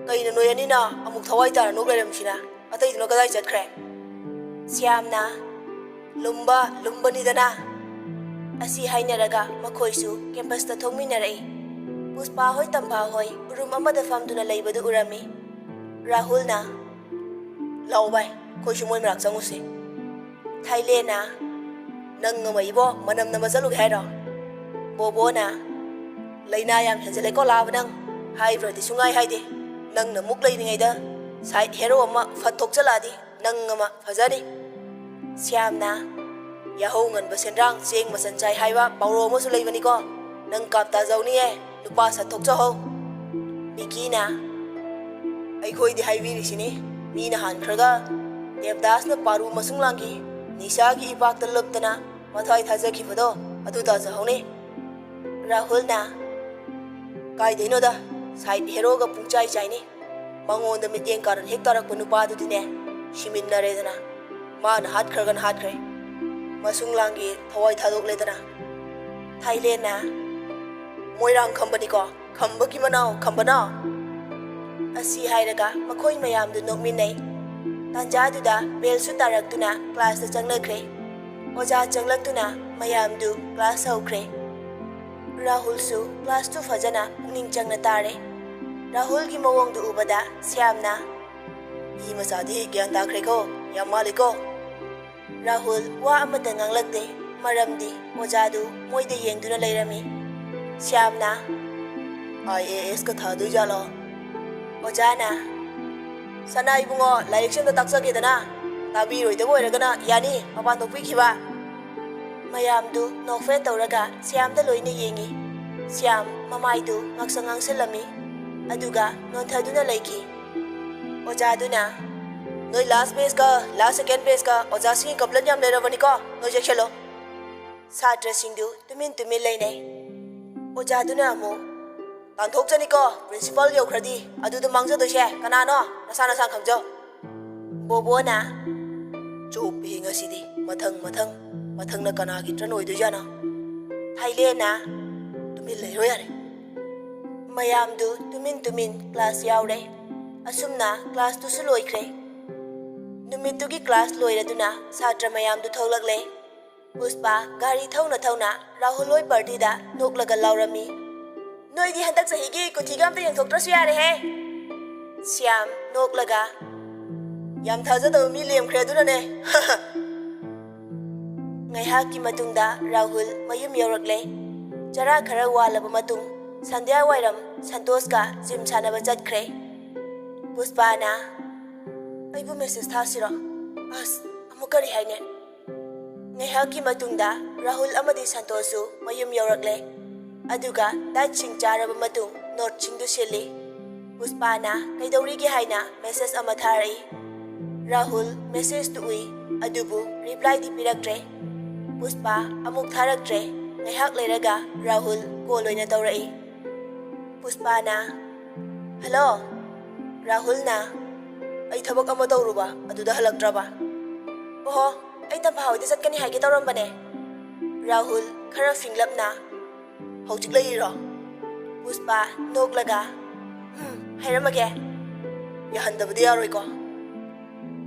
ꯀꯩꯅꯣ ꯅꯣꯏ ꯑꯅꯤꯅ ꯑꯃꯨꯛ ꯊꯋꯥꯏ ꯇꯥꯔ ꯅꯣꯛ ꯂꯩꯔꯝꯁꯤꯅ ꯑꯇꯩꯗꯨꯅ ꯀꯗꯥꯏ ꯆꯠꯈ꯭ꯔꯦ? ꯁ꯭ꯌꯥꯝꯅ ꯂꯨꯝꯕꯅꯤꯗꯅ ꯑꯁꯤ ꯍꯥꯏꯅꯔꯒ ꯃꯈꯣꯏꯁꯨ ꯀꯦꯝꯄꯁꯇ ꯊꯣꯛꯃꯤꯟꯅꯔꯛꯏ꯫ ꯄꯨꯁꯄꯥ ꯍꯣꯏ ꯇꯝꯐꯥ ꯍꯣꯏ ꯔꯨꯝ ꯑꯃꯗ ꯐꯝꯗꯨꯅ ꯂꯩꯕꯗꯨ ꯎꯔꯝꯃꯤ꯫ ꯔꯥꯍꯨꯜꯅ ꯂꯥꯛꯑꯣ ꯚꯥꯏ ꯑꯩꯈꯣꯏꯁꯨ ꯃꯣꯏ ꯃꯅꯥꯛ ꯆꯪꯉꯨꯁꯤ꯫ ꯊꯥꯏꯂꯦꯟꯅ ꯅꯪ ꯑꯃ ꯏꯕꯣ ꯃꯅꯝ ꯅꯝꯕ ꯆꯠꯂꯨꯒꯦ ꯍꯥꯏꯔꯣ? ꯕꯣꯕꯣꯅ ꯂꯩꯅꯥ ꯌꯥꯝ ꯍꯦꯟꯖꯜꯂꯦꯀꯣ ꯂꯥꯛꯑꯕ ꯅꯪ ꯍꯥꯏꯕ꯭ꯔꯗꯤ ꯁꯨꯡꯉꯥꯏ ꯍꯥꯏꯗꯦ꯫ ꯅꯪꯅ ꯃꯨꯛ ꯂꯩꯔꯤꯉꯩꯗ ꯁꯥꯏꯠ ꯍꯦꯔꯣ ꯑꯃ ꯐꯠ ꯊꯣꯛꯆꯜꯂꯛꯑꯗꯤ ꯅꯪ ꯑꯃ ꯐꯖꯅꯤ꯫ ꯁ꯭ꯌꯥꯝꯅ ꯌꯥꯍꯧ ꯉꯟꯕ ꯁꯦꯟꯗ꯭ꯔꯥꯡ ꯆꯦꯡ ꯃꯆꯟ ꯆꯥꯏ ꯍꯥꯏꯕ ꯄꯥꯎꯔꯧ ꯑꯃꯁꯨ ꯂꯩꯕꯅꯤꯀꯣ ꯅꯪ ꯀꯥꯞ ꯇꯥꯖꯧꯅꯤꯌꯦ ꯅꯨꯄꯥ ꯁꯠ ꯊꯣꯛꯆꯍꯧ꯫ ꯕꯤꯀꯤꯅ ꯑꯩꯈꯣꯏꯗꯤ ꯍꯥꯏꯕꯤꯔꯤꯁꯤꯅꯤ ꯃꯤꯅ ꯍꯥꯟꯈ꯭ꯔꯒ ꯗꯦꯕꯗꯥꯁꯅ ꯄꯥꯔꯨ ꯃꯁꯨꯡꯂꯥꯡꯒꯤ ꯅꯤꯁꯥꯒꯤ ꯏꯄꯥꯛꯇ ꯂꯨꯞꯇꯅ ꯃꯊ꯭ꯋꯥꯏ ꯊꯥꯖꯈꯤꯕꯗꯣ ꯑꯗꯨ ꯇꯥꯖꯍꯧꯅꯤ꯫ ꯔꯥꯍꯨꯜꯅ ꯀꯥꯏꯗꯩꯅꯣꯗ ꯁꯥꯏꯠ ꯍꯦꯔꯣꯒ ꯄꯨꯡꯆꯥꯏ ꯆꯥꯏꯅꯤ꯫ ꯃꯉꯣꯟꯗ ꯃꯤꯠꯌꯦꯡ ꯀꯥꯔꯟ ꯍꯦꯛ ꯇꯥꯔꯛꯄ ꯅꯨꯄꯥꯗꯨꯗꯤꯅꯦ ꯁꯤꯃꯤꯟꯅꯔꯦꯗꯅ ꯃꯥꯅ ꯍꯥꯠꯈ꯭ꯔꯒꯅ ꯍꯥꯠꯈ꯭ꯔꯦ ꯃꯁꯨꯡꯂꯥꯡꯒꯤ ꯊꯋꯥꯏ ꯊꯥꯗꯣꯛꯂꯦꯗꯅ꯫ ꯊꯥꯏꯂꯦꯟꯅ ꯃꯣꯏꯔꯥꯡ ꯈꯝꯕꯅꯤꯀꯣ ꯈꯝꯕꯒꯤ ꯃꯅꯥꯎ ꯈꯝꯕꯅ ꯑꯁꯤ ꯍꯥꯏꯔꯒ ꯃꯈꯣꯏ ꯃꯌꯥꯝꯗꯨ ꯅꯣꯛꯃꯤꯟꯅꯩ꯫ ꯇꯥꯟꯖꯥꯗꯨꯗ ꯕꯦꯜꯁꯨ ꯇꯥꯔꯛꯇꯨꯅ ꯀ꯭ꯂꯥꯁꯇ ꯆꯪꯅꯈ꯭ꯔꯦ꯫ ꯑꯣꯖꯥ ꯆꯪꯂꯛꯇꯨꯅ ꯃꯌꯥꯝꯗꯨ ꯀ꯭ꯂꯥꯁ ꯍꯧꯈ꯭ꯔꯦ꯫ ꯔꯥꯍꯨꯜꯁꯨ ꯀ꯭ꯂꯥꯁꯇꯨ ꯐꯖꯅ ꯄꯨꯛꯅꯤꯡ ꯆꯪꯅ ꯇꯥꯔꯦ꯫ ꯔꯥꯍꯨꯜꯒꯤ ꯃꯑꯣꯡꯗꯨ ꯎꯕꯗ ꯁ꯭ꯌꯥꯝꯅ ꯃꯤ ꯃꯆꯥꯗꯤ ꯒ꯭ꯌꯥꯟ ꯇꯥꯈ꯭ꯔꯦꯀꯣ ꯌꯥꯝ ꯃꯥꯜꯂꯤꯀꯣ꯫ ꯔꯥꯍꯨꯜ ꯋꯥ ꯑꯃꯠꯇ ꯉꯥꯡꯂꯛꯇꯦ ꯃꯔꯝꯗꯤ ꯑꯣꯖꯥꯗꯨ ꯃꯣꯏꯗ ꯌꯦꯡꯗꯨꯅ ꯂꯩꯔꯝꯃꯤ꯫ ꯁ꯭ꯌꯥꯝꯅ IASꯀ ꯊꯥꯗꯣꯏꯖꯥꯠꯂꯣ? ꯑꯣꯖꯥꯅ ꯁꯅꯥ ꯏꯕꯨꯡꯉꯣ ꯂꯥꯏꯔꯤꯛꯁꯦ ꯑꯝꯇ ꯇꯥꯛꯆꯒꯦꯗꯅ ꯇꯥꯕꯤꯔꯣꯏꯗꯕ ꯑꯣꯏꯔꯒꯅ ꯌꯥꯅꯤ ꯃꯄꯥꯟ ꯊꯣꯛꯄꯤꯈꯤꯕ꯫ ꯃꯌꯥꯝꯗꯨ ꯅꯣꯛꯐꯦꯠ ꯇꯧꯔꯒ ꯁ꯭ꯌꯥꯝꯗ ꯂꯣꯏꯅ ꯌꯦꯡꯉꯤ꯫ ꯁ꯭ꯌꯥꯝ ꯃꯃꯥꯏꯗꯨ ꯉꯥꯡꯁꯪ ꯉꯥꯡꯁꯜꯂꯝꯃꯤ ꯑꯗꯨꯒ ꯅꯣꯟꯊꯗꯨꯅ ꯂꯩꯈꯤ꯫ ꯑꯣꯖꯥꯗꯨꯅ ꯅꯣꯏ ꯂꯥꯁ ꯕꯦꯁꯀ ꯂꯥꯁ ꯁꯦꯀꯦꯟ ꯕꯦꯁꯀ ꯑꯣꯖꯥꯁꯤꯡꯒꯤ ꯀꯝꯄ꯭ꯂꯦꯟ ꯌꯥꯝ ꯂꯩꯔꯕꯅꯤꯀꯣ ꯅꯣꯏ ꯆꯦꯛꯁꯤꯜꯂꯣ꯫ ꯁꯥꯇ꯭ꯔꯁꯤꯡꯗꯨ ꯇꯨꯃꯤꯟ ꯂꯩꯅꯩ꯫ ꯑꯣꯖꯥꯗꯨꯅ ꯑꯃꯨꯛ ꯇꯥꯟꯊꯣꯛꯆꯅꯤꯀꯣ ꯄ꯭ꯔꯤꯟꯁꯤꯄꯥꯜ ꯌꯧꯈ꯭ꯔꯗꯤ ꯑꯗꯨꯗ ꯃꯥꯡꯖꯗꯣꯏꯁꯦ ꯀꯅꯥꯅꯣ ꯅꯁꯥ ꯈꯪꯖꯧ꯫ ꯕꯣꯕꯣꯅ ꯆꯣꯞꯄꯦ ꯉꯁꯤꯗꯤ ꯃꯊꯪꯅ ꯀꯅꯥꯒꯤ ꯇ꯭ꯔꯟ ꯑꯣꯏꯗꯣꯏꯖꯥꯠꯅꯣ? ꯊꯥꯏꯂꯦꯟꯅ ꯇꯨꯃꯤꯟ ꯂꯩꯔꯣ ꯌꯥꯔꯦ꯫ ꯃꯌꯥꯝꯗꯨ ꯇꯨꯃꯤꯟ ꯀ꯭ꯂꯥꯁ ꯌꯥꯎꯔꯦ꯫ ꯑꯁꯨꯝꯅ ꯀ꯭ꯂꯥꯁꯇꯨꯁꯨ ꯂꯣꯏꯈ꯭ꯔꯦ꯫ ꯅꯨꯃꯤꯠꯇꯨꯒꯤ ꯀ꯭ꯂꯥꯁ ꯂꯣꯏꯔꯗꯨꯅ ꯁꯥꯇ꯭ꯔ ꯃꯌꯥꯝꯗꯨ ꯊꯣꯛꯂꯛꯂꯦ꯫ ꯄꯨꯁꯄꯥ ꯒꯥꯔꯤ ꯊꯧꯅ ꯔꯥꯍꯨꯜ ꯍꯣꯏ ꯄꯥꯔꯇꯤꯗ ꯅꯣꯛꯂꯒ ꯂꯥꯎꯔꯝꯃꯤ ꯅꯣꯏꯗꯤ ꯍꯟꯗꯛ ꯆꯍꯤꯒꯤ ꯀꯨꯊꯤꯒ ꯑꯝꯇ ꯌꯦꯡꯊꯣꯛꯇ꯭ꯔꯁꯨ ꯌꯥꯔꯦꯍꯦ꯫ ꯁ꯭ꯌꯥꯝ ꯅꯣꯛꯂꯒ ꯌꯥꯝ ꯊꯥꯖꯗꯕ ꯃꯤ ꯂꯦꯝꯈ꯭ꯔꯦ ꯑꯗꯨꯅꯅꯦ꯫ ꯉꯥꯏꯍꯥꯛꯀꯤ ꯃꯇꯨꯡꯗ ꯔꯥꯍꯨꯜ ꯃꯌꯨꯝ ꯌꯧꯔꯛꯂꯦ꯫ ꯆꯔꯥ ꯈꯔ ꯋꯥꯜꯂꯕ ꯃꯇꯨꯡ ꯁꯟꯙ꯭ꯌꯥ ꯋꯥꯏꯔꯝ ꯁꯟꯇꯣꯁꯀ ꯖꯤꯝ ꯁꯥꯟꯅꯕ ꯆꯠꯈ꯭ꯔꯦ꯫ ꯄꯨꯁꯄꯥꯅ ꯑꯩꯕꯨ ꯃꯦꯁꯦꯖ ꯊꯥꯁꯤꯔꯣ? ꯑꯁ ꯑꯃꯨꯛ ꯀꯔꯤ ꯍꯥꯏꯅꯦ? ꯉꯥꯏꯍꯥꯛꯀꯤ ꯃꯇꯨꯡꯗ ꯔꯥꯍꯨꯜ ꯑꯃꯗꯤ ꯁꯟꯇꯣꯁꯁꯨ ꯃꯌꯨꯝ ꯌꯧꯔꯛꯂꯦ꯫ ꯑꯗꯨꯒ ꯗꯥꯏꯠꯁꯤꯡ ꯆꯥꯔꯕ ꯃꯇꯨꯡ ꯅꯣꯠꯁꯤꯡꯗꯨ ꯁꯤꯜꯂꯤ꯫ ꯄꯨꯁꯄꯥꯅ ꯀꯩꯗꯧꯔꯤꯒꯦ ꯍꯥꯏꯅ ꯃꯦꯁꯦꯖ ꯑꯃ ꯊꯥꯔꯛꯏ꯫ ꯔꯥꯍꯨꯜ ꯃꯦꯁꯦꯖꯇꯨ ꯎꯏ ꯑꯗꯨꯕꯨ ꯔꯤꯄ꯭ꯂꯥꯏꯗꯤ ꯄꯤꯔꯛꯇ꯭ꯔꯦ꯫ ꯄꯨꯁꯄꯥ ꯑꯃꯨꯛ ꯊꯥꯔꯛꯇ꯭ꯔꯦ꯫ ꯉꯥꯏꯍꯥꯛ ꯂꯩꯔꯒ ꯔꯥꯍꯨꯜ ꯀꯣꯜ ꯑꯣꯏꯅ ꯇꯧꯔꯛꯏ꯫ ꯄꯨꯁꯄꯥꯅ ꯍꯜꯂꯣ꯫ ꯔꯥꯍꯨꯜꯅ ꯑꯩ ꯊꯕꯛ ꯑꯃ ꯇꯧꯔꯨꯕ ꯑꯗꯨꯗ ꯍꯜꯂꯛꯇ꯭ꯔꯕ꯫ ꯑꯣꯍꯣ ꯑꯩ ꯇꯝꯐꯥ ꯍꯣꯏꯗ ꯆꯠꯀꯅꯤ ꯍꯥꯏꯒꯦ ꯇꯧꯔꯝꯕꯅꯦ꯫ ꯔꯥꯍꯨꯜ ꯈꯔ ꯐꯤꯡꯂꯞꯅ ꯍꯧꯖꯤꯛ ꯂꯩꯔꯤꯔꯣ? ꯄꯨꯁꯄꯥ ꯅꯣꯛꯂꯒ ꯍꯥꯏꯔꯝꯃꯒꯦ꯫ ꯌꯥꯍꯟꯗꯕꯗꯤ ꯌꯥꯔꯣꯏꯀꯣ?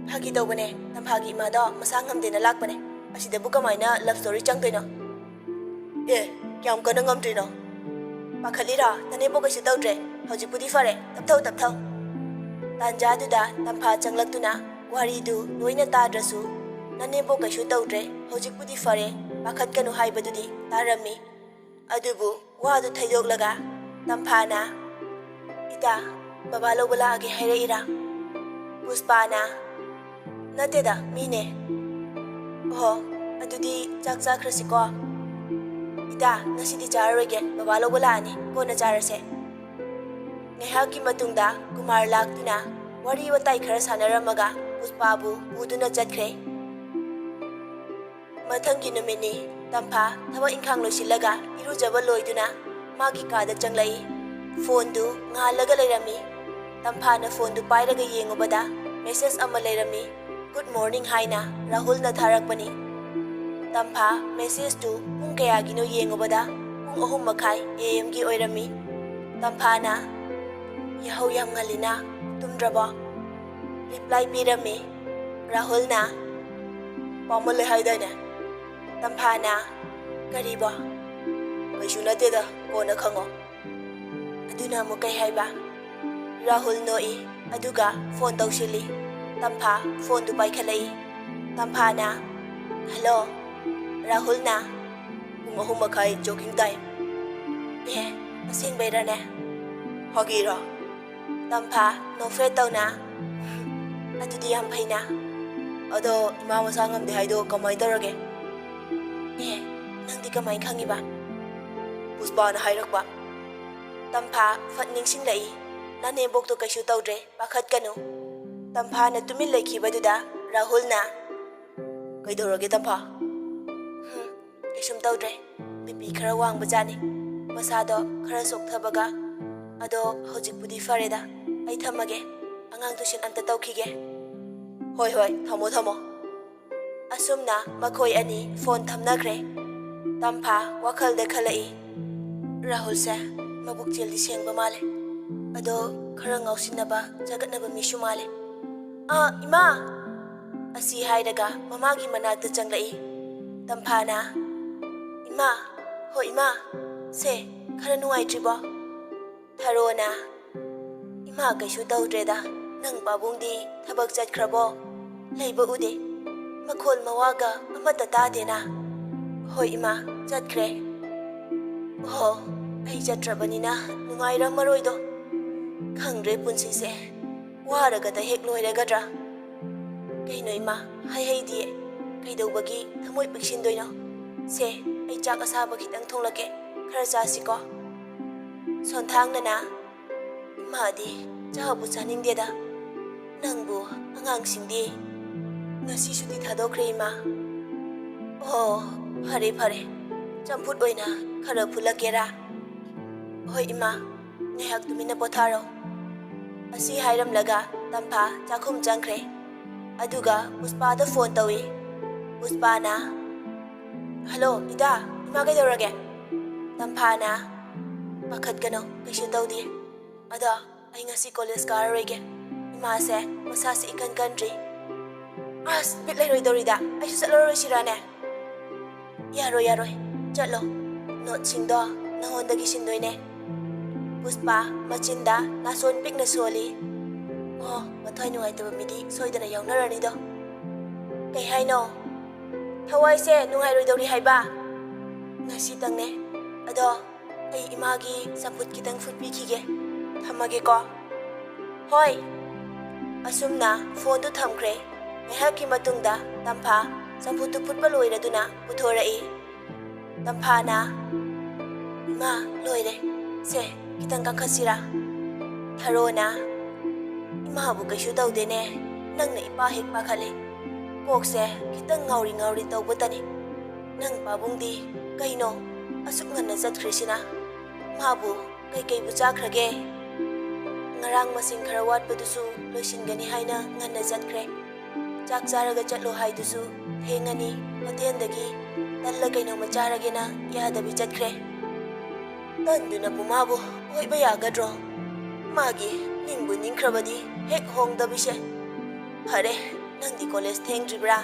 ꯐꯥꯒꯤ ꯇꯧꯕꯅꯦ ꯇꯝꯐꯥꯒꯤ ꯏꯃꯥꯗꯣ ꯃꯁꯥ ꯉꯝꯗꯦꯅ ꯂꯥꯛꯄꯅꯦ ꯑꯁꯤꯗꯕꯨ ꯀꯃꯥꯏꯅ ꯂꯞ ꯁ꯭ꯇꯣꯔꯤ ꯆꯪꯗꯣꯏꯅꯣ? ꯑꯦ ꯀꯌꯥꯝ ꯀꯟꯅ ꯉꯝꯗ꯭ꯔꯤꯅꯣ? ꯄꯥꯈꯠꯂꯤꯔꯣ? ꯅꯅꯦꯝꯕꯣꯛ ꯀꯩꯁꯨ ꯇꯧꯗ꯭ꯔꯦ ꯍꯧꯖꯤꯛꯄꯨꯗꯤ ꯐꯔꯦ ꯇꯞꯊꯧ꯫ ꯇꯥꯟꯖꯥꯗꯨꯗ ꯇꯝꯐꯥ ꯆꯪꯂꯛꯇꯨꯅ ꯋꯥꯔꯤꯗꯨ ꯂꯣꯏꯅ ꯇꯥꯗ꯭ꯔꯁꯨ ꯅꯅꯦꯝꯕꯣꯛ ꯀꯩꯁꯨ ꯇꯧꯗ꯭ꯔꯦ ꯍꯧꯖꯤꯛꯄꯨꯗꯤ ꯐꯔꯦ ꯄꯥꯈꯠꯀꯅꯨ ꯍꯥꯏꯕꯗꯨꯗꯤ ꯇꯥꯔꯝꯃꯤ꯫ ꯑꯗꯨꯕꯨ ꯋꯥꯗꯨ ꯊꯩꯗꯣꯛꯂꯒ ꯇꯝꯐꯥꯅ ꯏꯇꯥ ꯕꯕꯥ ꯂꯧꯕ ꯂꯥꯛꯑꯒꯦ ꯍꯥꯏꯔꯛꯏꯔꯥ? ꯄꯨꯁꯄꯥꯅ ꯅꯠꯇꯦꯗ ꯃꯤꯅꯦ꯫ ꯑꯣꯍꯣ ꯑꯗꯨꯗꯤ ꯆꯥꯛ ꯆꯥꯈ꯭ꯔꯁꯤꯀꯣ꯫ ꯏꯇꯥ ꯉꯁꯤꯗꯤ ꯆꯥꯔꯔꯣꯏꯒꯦ ꯕꯕꯥ ꯂꯧꯕ ꯂꯥꯛꯑꯅꯤ ꯀꯣꯟꯅ ꯆꯥꯔꯁꯦ꯫ ꯉꯥꯏꯍꯥꯛꯀꯤ ꯃꯇꯨꯡꯗ ꯀꯨꯃꯥꯔ ꯂꯥꯛꯇꯨꯅ ꯋꯥꯔꯤ ꯋꯥꯇꯥꯏ ꯈꯔ ꯁꯥꯟꯅꯔꯝꯃꯒ ꯄꯨꯁꯄꯥꯕꯨ ꯄꯨꯗꯨꯅ ꯆꯠꯈ꯭ꯔꯦ꯫ ꯃꯊꯪꯒꯤ ꯅꯨꯃꯤꯠꯅꯤ ꯇꯝꯐꯥ ꯊꯕꯛ ꯏꯪꯈꯥꯡ ꯂꯣꯏꯁꯤꯜꯂꯒ ꯏꯔꯨꯖꯕ ꯂꯣꯏꯗꯨꯅ ꯃꯥꯒꯤ ꯀꯥꯗ ꯆꯪꯂꯛꯏ꯫ ꯐꯣꯟꯗꯨ ꯉꯥꯜꯂꯒ ꯂꯩꯔꯝꯃꯤ꯫ ꯇꯝꯐꯥꯅ ꯐꯣꯟꯗꯨ ꯄꯥꯏꯔꯒ ꯌꯦꯡꯉꯨꯕꯗ ꯃꯦꯁꯦꯖ ꯑꯃ ꯂꯩꯔꯝꯃꯤ꯫ ꯒꯨꯗ ꯃꯣꯔꯅꯤꯡ ꯍꯥꯏꯅ ꯔꯥꯍꯨꯜꯅ ꯊꯥꯔꯛꯄꯅꯤ꯫ ꯇꯝꯐꯥ ꯃꯦꯁꯦꯖꯇꯨ ꯄꯨꯡ ꯀꯌꯥꯒꯤꯅꯣ ꯌꯦꯡꯉꯨꯕꯗ ꯄꯨꯡ 3:30 AM ꯑꯣꯏꯔꯝꯃꯤ꯫ ꯇꯝꯐꯥꯅ ꯌꯥꯍꯧ ꯌꯥꯝ ꯉꯜꯂꯤꯅ ꯇꯨꯝꯗ꯭ꯔꯕꯣ? ꯔꯤꯄ꯭ꯂꯥꯏ ꯄꯤꯔꯝꯃꯤ ꯔꯥꯍꯨꯜꯅ꯫ ꯄꯥꯃꯜꯂꯦ ꯍꯥꯏꯗꯥꯏꯅꯦ? ꯇꯝꯐꯥꯅ ꯀꯔꯤꯕꯣ? ꯀꯩꯁꯨ ꯅꯠꯇꯦꯗ, ꯀꯣꯟꯅ ꯈꯪꯉꯣ꯫ ꯑꯗꯨꯅ ꯑꯃꯨꯛ ꯀꯩ ꯍꯥꯏꯕ? ꯔꯥꯍꯨꯜ ꯅꯣꯛꯏ ꯑꯗꯨꯒ ꯐꯣꯟ ꯇꯧꯁꯤꯜꯂꯤ꯫ ꯇꯝꯐꯥ ꯐꯣꯟꯗꯨ ꯄꯥꯏꯈꯠꯂꯛꯏ꯫ ꯇꯝꯐꯥꯅ ꯍꯜꯂꯣ꯫ ꯔꯥꯍꯨꯜꯅ ꯄꯨꯡ 3:30 ꯖꯣꯒꯤꯡ ꯇꯥꯏꯝ꯫ ꯑꯦ ꯑꯁꯦꯡꯕꯩꯔꯅꯦ? ꯐꯥꯒꯤꯔꯣ? ꯇꯝꯐꯥ ꯅꯣꯛꯐꯦꯠ ꯇꯧꯅ ꯑꯗꯨꯗꯤ ꯌꯥꯝ ꯐꯩꯅ꯫ ꯑꯗꯣ ꯏꯃꯥ ꯃꯁꯥ ꯉꯝꯗꯦ ꯍꯥꯏꯗꯣ ꯀꯃꯥꯏꯅ ꯇꯧꯔꯒꯦ? ꯑꯦ ꯅꯪꯗꯤ ꯀꯃꯥꯏꯅ ꯈꯪꯉꯤꯕ? ꯄꯨꯁꯄꯥꯅ ꯍꯥꯏꯔꯛꯄ꯫ ꯇꯝꯐꯥ ꯐꯠ ꯅꯤꯡꯁꯤꯡꯂꯛꯏ꯫ ꯅꯅꯦꯝꯕꯣꯛꯇꯣ ꯀꯩꯁꯨ ꯇꯧꯗ꯭ꯔꯦ, ꯄꯥꯈꯠꯀꯅꯨ꯫ ꯇꯝꯐꯥꯅ ꯇꯨꯃꯤꯟ ꯂꯩꯈꯤꯕꯗꯨꯗ ꯔꯥꯍꯨꯜꯅ ꯀꯩꯗꯧꯔꯒꯦ ꯇꯝꯐꯥ? ꯀꯩꯁꯨꯝ ꯇꯧꯗ꯭ꯔꯦ, ꯕꯤꯄꯤ ꯈꯔ ꯋꯥꯡꯕꯖꯥꯠꯅꯤ, ꯃꯁꯥꯗꯣ ꯈꯔ ꯆꯣꯛꯊꯕꯒ꯫ ꯑꯗꯣ ꯍꯧꯖꯤꯛꯄꯨꯗꯤ ꯐꯔꯦꯗ, ꯑꯩ ꯊꯝꯃꯒꯦ, ꯑꯉꯥꯡ ꯇꯨꯏꯁꯟ ꯑꯝꯇ ꯇꯧꯈꯤꯒꯦ꯫ ꯍꯣꯏ ꯍꯣꯏ, ꯊꯝꯃꯣ ꯊꯝꯃꯣ꯫ ꯑꯁꯨꯝꯅ ꯃꯈꯣꯏ ꯑꯅꯤ ꯐꯣꯟ ꯊꯝꯅꯈ꯭ꯔꯦ꯫ ꯇꯝꯐꯥ ꯋꯥꯈꯜꯗ ꯈꯜꯂꯛꯏ, ꯔꯥꯍꯨꯜꯁꯦ ꯃꯕꯨꯛꯆꯦꯜꯗꯤ ꯁꯦꯡꯕ ꯃꯥꯜꯂꯦ, ꯑꯗꯣ ꯈꯔ ꯉꯥꯎꯁꯤꯟꯅꯕ ꯖꯒꯠꯅꯕ ꯃꯤꯁꯨ ꯃꯥꯜꯂꯦ꯫ ꯏꯃꯥ! ꯑꯁꯤ ꯍꯥꯏꯔꯒ ꯃꯃꯥꯒꯤ ꯃꯅꯥꯛꯇ ꯆꯪꯂꯛꯏ꯫ ꯇꯝꯐꯥꯅ ꯏꯃꯥ, ꯍꯣꯏ ꯏꯃꯥ, ꯁꯦ ꯈꯔ ꯅꯨꯡꯉꯥꯏꯇ꯭ꯔꯤꯕꯣ? ꯊꯔꯣꯅ ꯏꯃꯥ ꯀꯩꯁꯨ ꯇꯧꯗ꯭ꯔꯦꯗ, ꯅꯪ ꯄꯥꯕꯨꯡꯗꯤ ꯊꯕꯛ ꯆꯠꯈ꯭ꯔꯕꯣ? ꯂꯩꯕ ꯎꯗꯦ, ꯃꯈꯣꯜ ꯃꯋꯥꯒ ꯑꯃꯠꯇ ꯇꯥꯗꯦꯅ꯫ ꯍꯣꯏ ꯏꯃꯥ, ꯆꯠꯈ꯭ꯔꯦ꯫ ꯑꯣ, ꯑꯩ ꯆꯠꯇ꯭ꯔꯕꯅꯤꯅ ꯅꯨꯡꯉꯥꯏꯔꯝꯃꯔꯣꯏꯗꯣ꯫ ꯈꯪꯗ꯭ꯔꯦ ꯄꯨꯟꯁꯤꯁꯦ, ꯋꯥꯔꯒꯗ ꯍꯦꯛ ꯂꯣꯏꯔꯒꯗ꯭ꯔꯥ? ꯀꯩꯅꯣ ꯏꯃꯥ, ꯍꯩꯍꯩꯗꯤꯌꯦ, ꯀꯩꯗꯧꯕꯒꯤ ꯊꯃꯣꯏ ꯄꯤꯛꯁꯤꯟꯗꯣꯏꯅꯣ? ꯁꯦ ꯑꯩ ꯆꯥꯛ ꯑꯁꯥꯕ ꯈꯤꯇꯪ ꯊꯣꯡꯂꯛꯀꯦ, ꯈꯔ ꯆꯥꯁꯤꯀꯣ꯫ ꯁꯣꯟꯊꯥꯡꯅꯅ ꯏꯃꯥꯗꯤ ꯆꯥꯕꯨ ꯆꯥꯅꯤꯡꯗꯦꯗ, ꯅꯪꯕꯨ ꯑꯉꯥꯡꯁꯤꯡꯗꯤ? ꯉꯁꯤ ꯁꯨꯇꯤ ꯊꯥꯗꯣꯛꯈ꯭ꯔꯦ ꯏꯃꯥ꯫ ꯑꯣ, ꯐꯔꯦ ꯐꯔꯦ, ꯆꯝꯐꯨꯠ ꯑꯣꯏꯅ ꯈꯔ ꯐꯨꯠꯂꯛꯀꯦꯔꯥ? ꯍꯣꯏ ꯏꯃꯥ, ꯉꯥꯏꯍꯥꯛ ꯇꯨꯃꯤꯟꯅ ꯄꯣꯊꯥꯔꯣ꯫ ꯑꯁꯤ ꯍꯥꯏꯔꯝꯂꯒ ꯇꯝꯐꯥ ꯆꯥꯛꯈꯨꯝ ꯆꯪꯈ꯭ꯔꯦ꯫ ꯑꯗꯨꯒ ꯄꯨꯁꯄꯥꯗ ꯐꯣꯟ ꯇꯧꯏ꯫ ꯄꯨꯁꯄꯥꯅ ꯍꯜꯂꯣ ꯏꯗꯥ, ꯏꯃꯥ ꯀꯩꯗꯧꯔꯒꯦ? ꯇꯝꯐꯥꯅ ꯄꯥꯈꯠꯀꯅꯣ, ꯀꯩꯁꯨ ꯇꯧꯗꯦ, ꯑꯗꯣ ꯑꯩ ꯉꯁꯤ ꯀꯣꯂꯦꯖ ꯀꯥꯔꯔꯣꯏꯒꯦ, ꯏꯃꯥꯁꯦ ꯃꯁꯥꯁꯦ ꯏꯀꯟ ꯀꯟꯗ꯭ꯔꯤ꯫ ꯑꯁ ꯕꯤꯠ ꯂꯩꯔꯣꯏꯗꯧꯔꯤꯗ, ꯑꯩꯁꯨ ꯆꯠꯂꯔꯣꯏꯁꯤꯔꯥꯅꯦ? ꯌꯥꯔꯣꯏ ꯌꯥꯔꯣꯏ, ꯆꯠꯂꯣ, ꯅꯣꯠꯁꯤꯡꯗꯣ ꯅꯉꯣꯟꯗꯒꯤ ꯁꯤꯟꯗꯣꯏꯅꯦ꯫ ꯄꯨꯁꯄꯥ ꯃꯆꯤꯟꯗ ꯅꯥꯁꯣꯟ ꯄꯤꯛꯅ ꯁꯣꯜꯂꯤ꯫ ꯑꯣ, ꯃꯊ꯭ꯋꯥꯏ ꯅꯨꯡꯉꯥꯏꯇꯕ ꯃꯤꯗꯤ ꯁꯣꯏꯗꯅ ꯌꯥꯎꯅꯔꯅꯤꯗꯣ꯫ ꯀꯩ ꯍꯥꯏꯅꯣ? ꯊꯋꯥꯏꯁꯦ ꯅꯨꯡꯉꯥꯏꯔꯣꯏꯗꯧꯔꯤ ꯍꯥꯏꯕ? ꯉꯁꯤꯇꯪꯅꯦ, ꯑꯗꯣ ꯑꯩ ꯏꯃꯥꯒꯤ ꯆꯝꯐꯨꯠ ꯈꯤꯇꯪ ꯐꯨꯠꯄꯤꯈꯤꯒꯦ, ꯊꯝꯃꯒꯦꯀꯣ꯫ ꯍꯣꯏ꯫ ꯑꯁꯨꯝꯅ ꯐꯣꯟꯗꯨ ꯊꯝꯈ꯭ꯔꯦ꯫ ꯉꯥꯏꯍꯥꯛꯀꯤ ꯃꯇꯨꯡꯗ ꯇꯝꯐꯥ ꯆꯝꯐꯨꯠꯇꯨ ꯐꯨꯠꯄ ꯂꯣꯏꯔꯗꯨꯅ ꯄꯨꯊꯣꯔꯛꯏ꯫ ꯇꯝꯐꯥꯅ ꯏꯃꯥ ꯂꯣꯏꯔꯦ, ꯁꯦ ꯈꯤꯇꯪ ꯀꯥꯈꯠꯁꯤꯔꯥ? ꯊꯔꯣꯅ ꯏꯃꯥꯕꯨ ꯀꯩꯁꯨ ꯇꯧꯗꯦꯅꯦ, ꯅꯪꯅ ꯏꯄꯥ ꯍꯦꯛ ꯄꯥꯈꯠꯂꯤ, ꯀꯣꯛꯁꯦ ꯈꯤꯇꯪ ꯉꯥꯎꯔꯤ ꯉꯥꯎꯔꯤ ꯇꯧꯕꯇꯅꯤ꯫ ꯅꯪ ꯄꯥꯕꯨꯡꯗꯤ ꯀꯩꯅꯣ ꯑꯁꯨꯛ ꯉꯟꯅ ꯆꯠꯈ꯭ꯔꯤꯁꯤꯅ? ꯃꯥꯕꯨ ꯀꯩꯀꯩꯕꯨ ꯆꯥꯈ꯭ꯔꯒꯦ? ꯉꯔꯥꯡ ꯃꯁꯤꯡ ꯈꯔ ꯋꯥꯠꯄꯗꯨꯁꯨ ꯂꯣꯏꯁꯤꯟꯒꯅꯤ ꯍꯥꯏꯅ ꯉꯟꯅ ꯆꯠꯈ꯭ꯔꯦ꯫ ꯆꯥꯛ ꯆꯥꯔꯒ ꯆꯠꯂꯣ ꯍꯥꯏꯗꯨꯁꯨ ꯊꯦꯡꯉꯅꯤ, ꯍꯣꯇꯦꯜꯗꯒꯤ ꯇꯜꯂ ꯀꯩꯅꯣꯝꯃ ꯆꯥꯔꯒꯦꯅ ꯌꯥꯗꯕꯤ ꯆꯠꯈ꯭ꯔꯦ꯫ ꯇꯟꯗꯨꯅꯕꯨ ꯃꯥꯕꯨ ꯑꯣꯏꯕ ꯌꯥꯒꯗ꯭ꯔꯣ? ꯃꯥꯒꯤ ꯅꯤꯡꯕꯨ ꯅꯤꯡꯈ꯭ꯔꯕꯗꯤ ꯍꯦꯛ ꯍꯣꯡꯗꯕꯤꯁꯦ꯫ ꯐꯔꯦ, ꯅꯪꯗꯤ ꯀꯣꯂꯦꯖ ꯊꯦꯡꯗ꯭ꯔꯤꯕ꯭ꯔꯥ?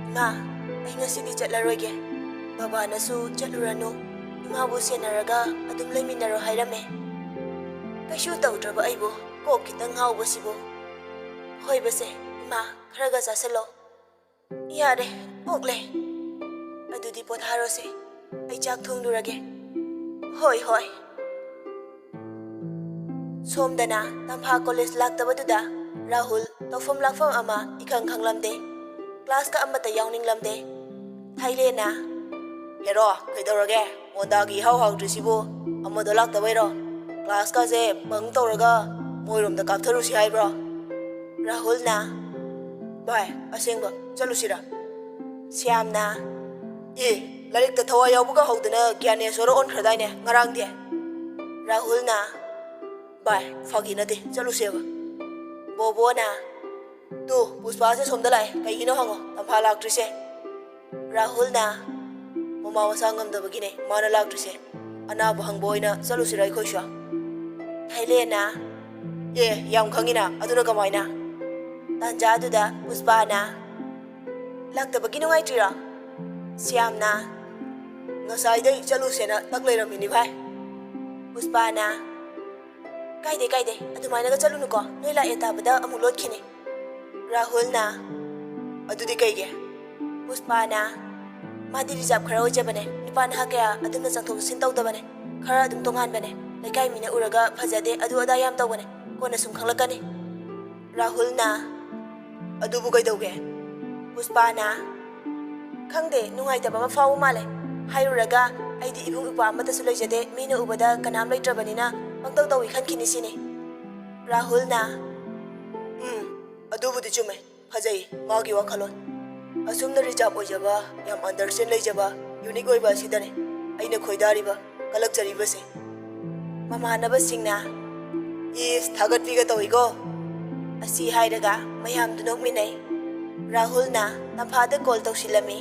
ꯏꯃꯥ, ꯑꯩ ꯉꯁꯤꯗꯤ ꯆꯠꯂꯔꯣꯏꯒꯦ, ꯕꯕꯥꯅꯁꯨ ꯆꯠꯂꯨꯔꯅꯨ, ꯏꯃꯥꯕꯨ ꯁꯦꯟꯅꯔꯒ ꯑꯗꯨꯝ ꯂꯩꯃꯤꯟꯅꯔꯣ ꯍꯥꯏꯔꯝꯃꯦ꯫ ꯀꯩꯁꯨ ꯇꯧꯗ꯭ꯔꯕ ꯑꯩꯕꯨ ꯀꯣꯛ ꯈꯤꯇꯪ ꯉꯥꯎꯕꯁꯤꯕꯨ? ꯍꯣꯏꯕꯁꯦ ꯏꯃꯥ, ꯈꯔꯒ ꯆꯥꯁꯤꯜꯂꯣ꯫ ꯌꯥꯔꯦ, ꯑꯣꯛꯂꯦ꯫ ꯑꯗꯨꯗꯤ ꯄꯣꯊꯥꯔꯣꯁꯦ, ꯑꯩ ꯆꯥꯛ ꯊꯣꯡꯂꯨꯔꯒꯦ꯫ ꯍꯣꯏ ꯍꯣꯏ꯫ ꯁꯣꯝꯗꯅ ꯇꯝꯐꯥ ꯀꯣꯂꯦꯖ ꯂꯥꯛꯇꯕꯗꯨꯗ ꯔꯥꯍꯨꯜ ꯇꯧꯐꯝ ꯂꯥꯛꯐꯝ ꯑꯃ ꯏꯈꯪ ꯈꯪꯂꯝꯗꯦ, ꯀ꯭ꯂꯥꯁꯀ ꯑꯃꯠꯇ ꯌꯥꯎꯅꯤꯡꯂꯝꯗꯦ꯫ ꯊꯥꯏꯂꯦꯟꯅ ꯍꯦꯔꯣ ꯀꯩꯗꯧꯔꯒꯦ? ꯃꯣꯟꯗꯥꯒꯤ ꯏꯍꯥꯎ ꯍꯥꯎꯗ꯭ꯔꯤꯁꯤꯕꯨ ꯑꯃꯗꯣ ꯂꯥꯛꯇꯕꯩꯔꯣ? ꯀ꯭ꯂꯥꯁꯀꯁꯦ ꯕꯪ ꯇꯧꯔꯒ ꯃꯣꯏꯔꯣꯝꯗ ꯀꯥꯞꯊꯔꯨꯁꯤ ꯍꯥꯏꯕ꯭ꯔꯣ? ꯔꯥꯍꯨꯜꯅ ꯚꯥꯏ, ꯑꯁꯦꯡꯕ ꯆꯠꯂꯨꯁꯤꯔꯥ? ꯁ꯭ꯌꯥꯝꯅ ꯂꯥꯏꯔꯤꯛꯇ ꯊꯋꯥꯏ ꯌꯥꯎꯕꯒ ꯍꯧꯗꯅ ꯒ꯭ꯌꯥꯅꯦꯁꯣꯔ ꯑꯣꯟꯈ꯭ꯔꯗꯥꯏꯅꯦ ꯉꯔꯥꯡꯗꯤ? ꯔꯥꯍꯨꯜꯅ ꯚꯥꯏ, ꯐꯥꯒꯤ ꯅꯠꯇꯦ, ꯆꯠꯂꯨꯁꯦꯕ꯫ ꯕꯣꯕꯣꯅ ꯇꯨ ꯄꯨꯁꯄꯥꯁꯦ ꯁꯣꯝꯗ ꯂꯥꯛꯑꯦ, ꯀꯩꯒꯤꯅꯣ ꯍꯪꯉꯣ, ꯇꯝꯐꯥ ꯂꯥꯛꯇ꯭ꯔꯤꯁꯦ? ꯔꯥꯍꯨꯜꯅ ꯃꯃꯥ ꯃꯁꯥ ꯉꯝꯗꯕꯒꯤꯅꯦ ꯃꯥꯅ ꯂꯥꯛꯇ꯭ꯔꯤꯁꯦ, ꯑꯅꯥꯕ ꯍꯪꯕ ꯑꯣꯏꯅ ꯆꯠꯂꯨꯁꯤꯔꯥ ꯑꯩꯈꯣꯏꯁꯨ? ꯈꯩꯂꯦꯟꯅ ꯌꯥꯝ ꯈꯪꯉꯤꯅ ꯑꯗꯨꯅ ꯀꯃꯥꯏꯅ ꯇꯥꯟꯖꯥꯗꯨꯗ ꯄꯨꯁꯄꯥꯅ ꯂꯥꯛꯇꯕꯒꯤ ꯅꯨꯡꯉꯥꯏꯇ꯭ꯔꯤꯔꯣ ꯁ꯭ꯌꯥꯝꯅ ꯉꯁꯥꯏꯗꯩ ꯆꯠꯂꯨꯁꯦꯅ ꯇꯛ ꯂꯩꯔꯝꯃꯤꯅꯤ ꯚꯥꯏ ꯄꯨꯁꯄꯥꯅ ꯀꯥꯏꯗꯦ ꯑꯗꯨꯃꯥꯏꯅꯒ ꯆꯠꯂꯨꯅꯨꯀꯣ ꯅꯣꯏ ꯂꯥꯛꯑꯦ ꯇꯥꯕꯗ ꯑꯃꯨꯛ ꯂꯣꯠꯈꯤꯅꯤ ꯔꯥꯍꯨꯜꯅ ꯑꯗꯨꯗꯤ ꯀꯩꯒꯤ ꯄꯨꯁꯄꯥꯅ ꯃꯥꯗꯤ ꯔꯤꯖꯥꯕ ꯈꯔ ꯑꯣꯏꯖꯕꯅꯦ ꯅꯨꯄꯥ ꯅꯍꯥ ꯀꯌꯥ ꯑꯗꯨꯝꯅ ꯆꯪꯊꯣꯛ ꯆꯠꯁꯤꯟ ꯇꯧꯗꯕꯅꯦ ꯈꯔ ꯑꯗꯨꯝ ꯇꯣꯉꯥꯟꯕꯅꯦ ꯂꯩꯀꯥꯏ ꯃꯤꯅ ꯎꯔꯒ ꯐꯖꯗꯦ ꯑꯗꯨ ꯑꯗꯥ ꯌꯥꯝ ꯇꯧꯕꯅꯦ ꯀꯣꯟꯅ ꯁꯨꯝ ꯈꯪꯂꯛꯀꯅꯤ ꯔꯥꯍꯨꯜꯅ ꯑꯗꯨꯕꯨ ꯀꯩꯗꯧꯒꯦ ꯄꯨꯁꯄꯥꯅ ꯈꯪꯗꯦ ꯅꯨꯡꯉꯥꯏꯇꯕ ꯑꯃ ꯐꯥꯎꯕ ꯃꯥꯜꯂꯦ ꯍꯥꯏꯔꯨꯔꯒ ꯑꯩꯗꯤ ꯏꯕꯨꯡ ꯏꯄ꯭ꯋꯥ ꯑꯃꯠꯇꯁꯨ ꯂꯩꯖꯗꯦ ꯃꯤꯅ ꯎꯕꯗ ꯀꯅꯥꯝ ꯂꯩꯇ꯭ꯔꯕꯅꯤꯅ ꯄꯪꯇꯧ ꯇꯧꯏ ꯈꯟꯈꯤꯅꯤ ꯁꯤꯅꯤ ꯔꯥꯍꯨꯜꯅ ꯑꯗꯨꯕꯨꯗꯤ ꯆꯨꯝꯃꯦ ꯐꯖꯩ ꯃꯥꯒꯤ ꯋꯥꯈꯜꯂꯣꯟ ꯑꯁꯨꯝꯅ ꯔꯤꯖꯥꯕ ꯑꯣꯏꯖꯕ ꯌꯥꯝ ꯑꯟꯗꯔꯁꯇꯦꯟ ꯂꯩꯖꯕ ꯌꯨꯅꯤꯛ ꯑꯣꯏꯕ ꯑꯁꯤꯗꯅꯦ ꯑꯩꯅ ꯈꯣꯏꯗꯥꯔꯤꯕ ꯀꯂꯛꯆꯔꯤꯕꯁꯦ ꯃꯃꯥꯟꯅꯕꯁꯤꯡꯅ ꯏꯁ ꯊꯥꯒꯠꯄꯤꯒ ꯇꯧꯏꯀꯣ ꯑꯁꯤ ꯍꯥꯏꯔꯒ ꯃꯌꯥꯝꯗꯨ ꯅꯣꯛꯃꯤꯟꯅꯩ ꯔꯥꯍꯨꯜꯅ ꯇꯝꯐꯥꯗ ꯀꯣꯜ ꯇꯧꯁꯤꯜꯂꯝꯃꯤ